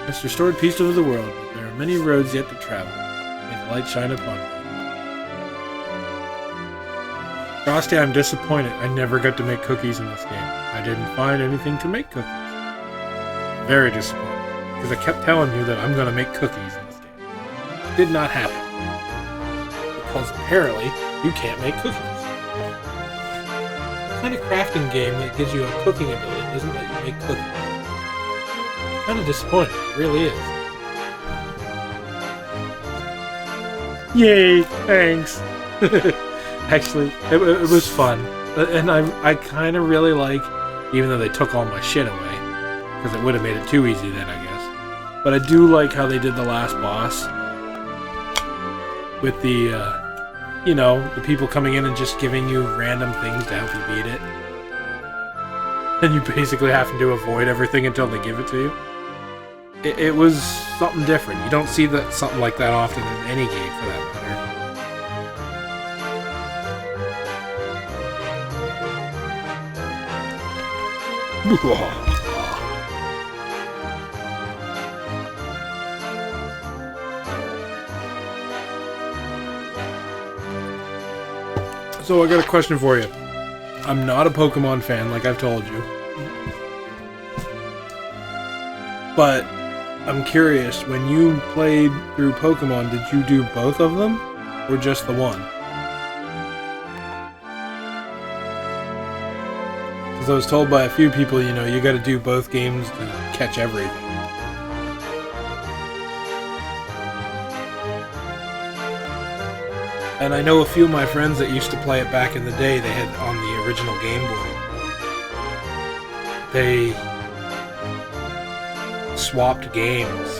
This restored peace over the world, but there are many roads yet to travel. May the light shine upon me. Frosty, I'm disappointed. I never got to make cookies in this game. I didn't find anything to make cookies. Very disappointed, because I kept telling you that I'm going to make cookies in this game. It did not happen. Because apparently, you can't make cookies. The kind of crafting game that gives you a cooking ability doesn't let you make cookies. Kind of disappointing. It really is. Yay! Thanks. Actually, it was fun, and I kind of really like, even though they took all my shit away, because it would have made it too easy then, I guess. But I do like how they did the last boss with the, you know, the people coming in and just giving you random things to help you beat it. And you basically have to avoid everything until they give it to you. It was something different. You don't see something like that often in any game, for that matter. So I got a question for you. I'm not a Pokemon fan, like I've told you. But I'm curious, when you played through Pokemon, did you do both of them? Or just the one? Because I was told by a few people, you know, you gotta do both games to catch everything. And I know a few of my friends that used to play it back in the day, they had on the original Game Boy. They swapped games.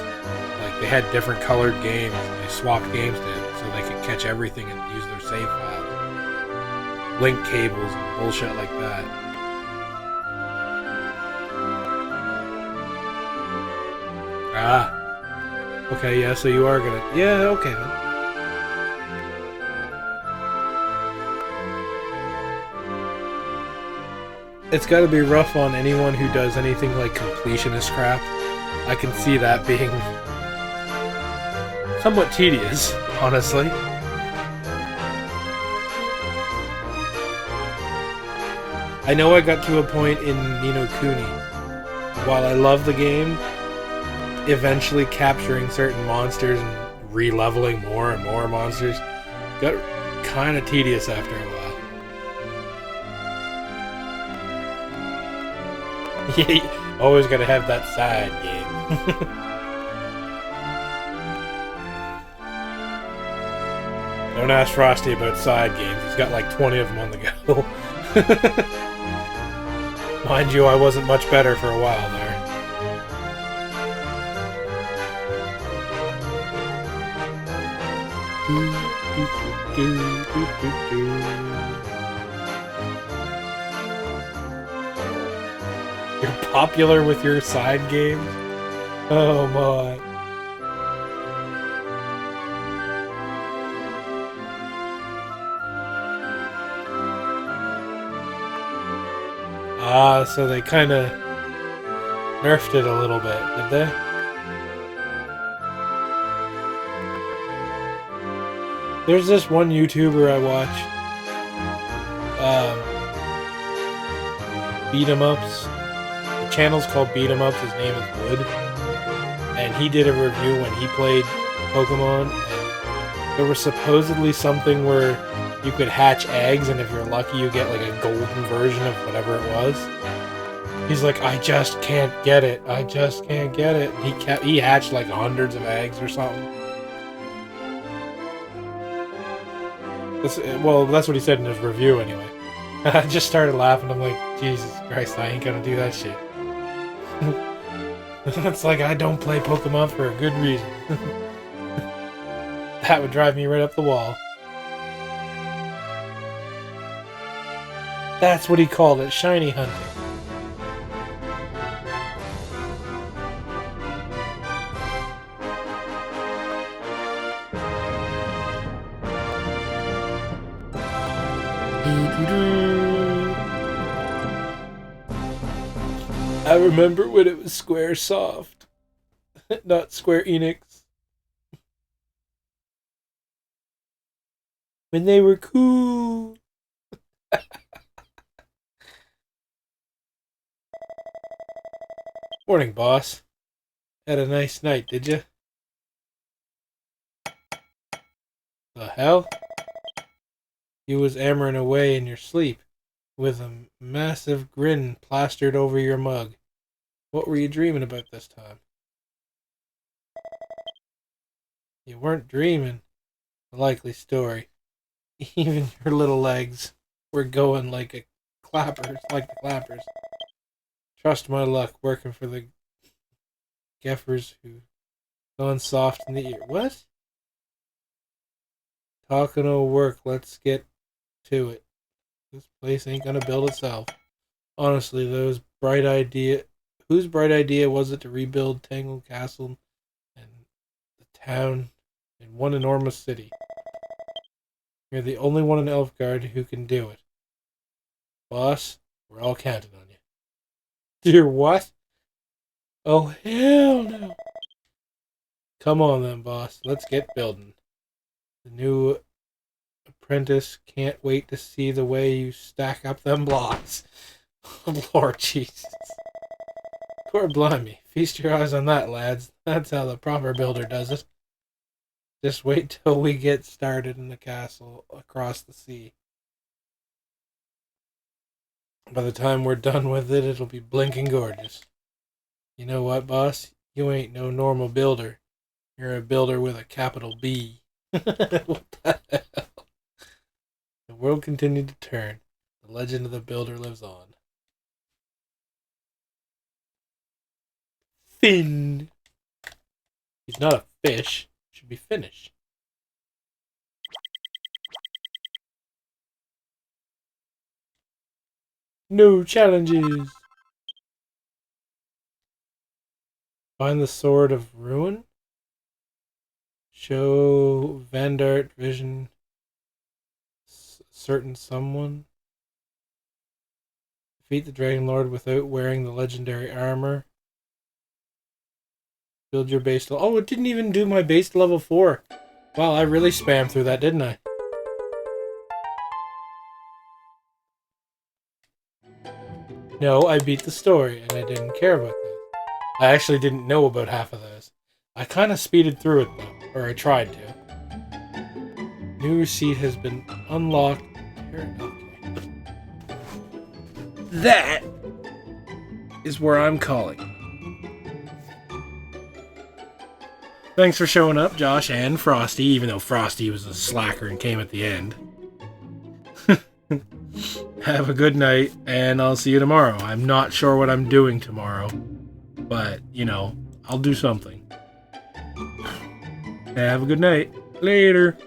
Like, they had different colored games, and they swapped games so they could catch everything and use their save file. Link cables and bullshit like that. Ah. Okay, yeah, so you are gonna... Yeah, okay then. It's gotta be rough on anyone who does anything like completionist crap. I can see that being somewhat tedious, honestly. I know I got to a point in Ni no Kuni, while I love the game, eventually capturing certain monsters and re-leveling more and more monsters got kind of tedious after a while. Always gotta have that side game. Don't ask Frosty about side games. He's got like 20 of them on the go. Mind you, I wasn't much better for a while there. You're popular with your side games? Oh my. Ah, so they kinda nerfed it a little bit, did they? There's this one YouTuber I watch. Beat 'em ups. The channel's called Beat 'em Ups. His name is Wood. And he did a review when he played Pokemon. And there was supposedly something where you could hatch eggs, and if you're lucky, you get like a golden version of whatever it was. He's like, I just can't get it. I just can't get it. And he hatched like hundreds of eggs or something. Well, that's what he said in his review anyway. I just started laughing. I'm like, Jesus Christ, I ain't gonna do that shit. It's like, I don't play Pokemon for a good reason. That would drive me right up the wall. That's what he called it, shiny hunting. I remember when it was Squaresoft, not Square Enix. When they were cool. Morning, boss. Had a nice night, did you? The hell? You was hammering away in your sleep, with a massive grin plastered over your mug. What were you dreaming about this time? You weren't dreaming. A likely story. Even your little legs were going like the clappers. Trust my luck working for the Geffers who going soft in the ear. What? Talking will work. Let's get to it. This place ain't gonna build itself. Honestly, whose bright idea was it to rebuild Tangled Castle and the town in one enormous city? You're the only one in Elfgard who can do it. Boss, we're all counting on you. Dear what? Oh, hell no. Come on then, boss. Let's get building. The new apprentice can't wait to see the way you stack up them blocks. Lord Jesus. Poor blimey. Feast your eyes on that, lads. That's how the proper builder does it. Just wait till we get started in the castle across the sea. By the time we're done with it, it'll be blinking gorgeous. You know what, boss? You ain't no normal builder. You're a builder with a capital B. What the hell? The world continued to turn. The legend of the builder lives on. Fin. He's not a fish. Should be finished. No challenges. Find the Sword of Ruin. Show Vandart vision. Certain someone. Defeat the Dragon Lord without wearing the legendary armor. Build your base level. Oh, it didn't even do my base level 4. Wow, I really spammed through that, didn't I? No, I beat the story, and I didn't care about this. I actually didn't know about half of those. I kind of speeded through it, though. Or I tried to. New seat has been unlocked. Okay. That is where I'm calling. Thanks for showing up, Josh and Frosty, even though Frosty was a slacker and came at the end. Have a good night, and I'll see you tomorrow. I'm not sure what I'm doing tomorrow, but, you know, I'll do something. Have a good night. Later.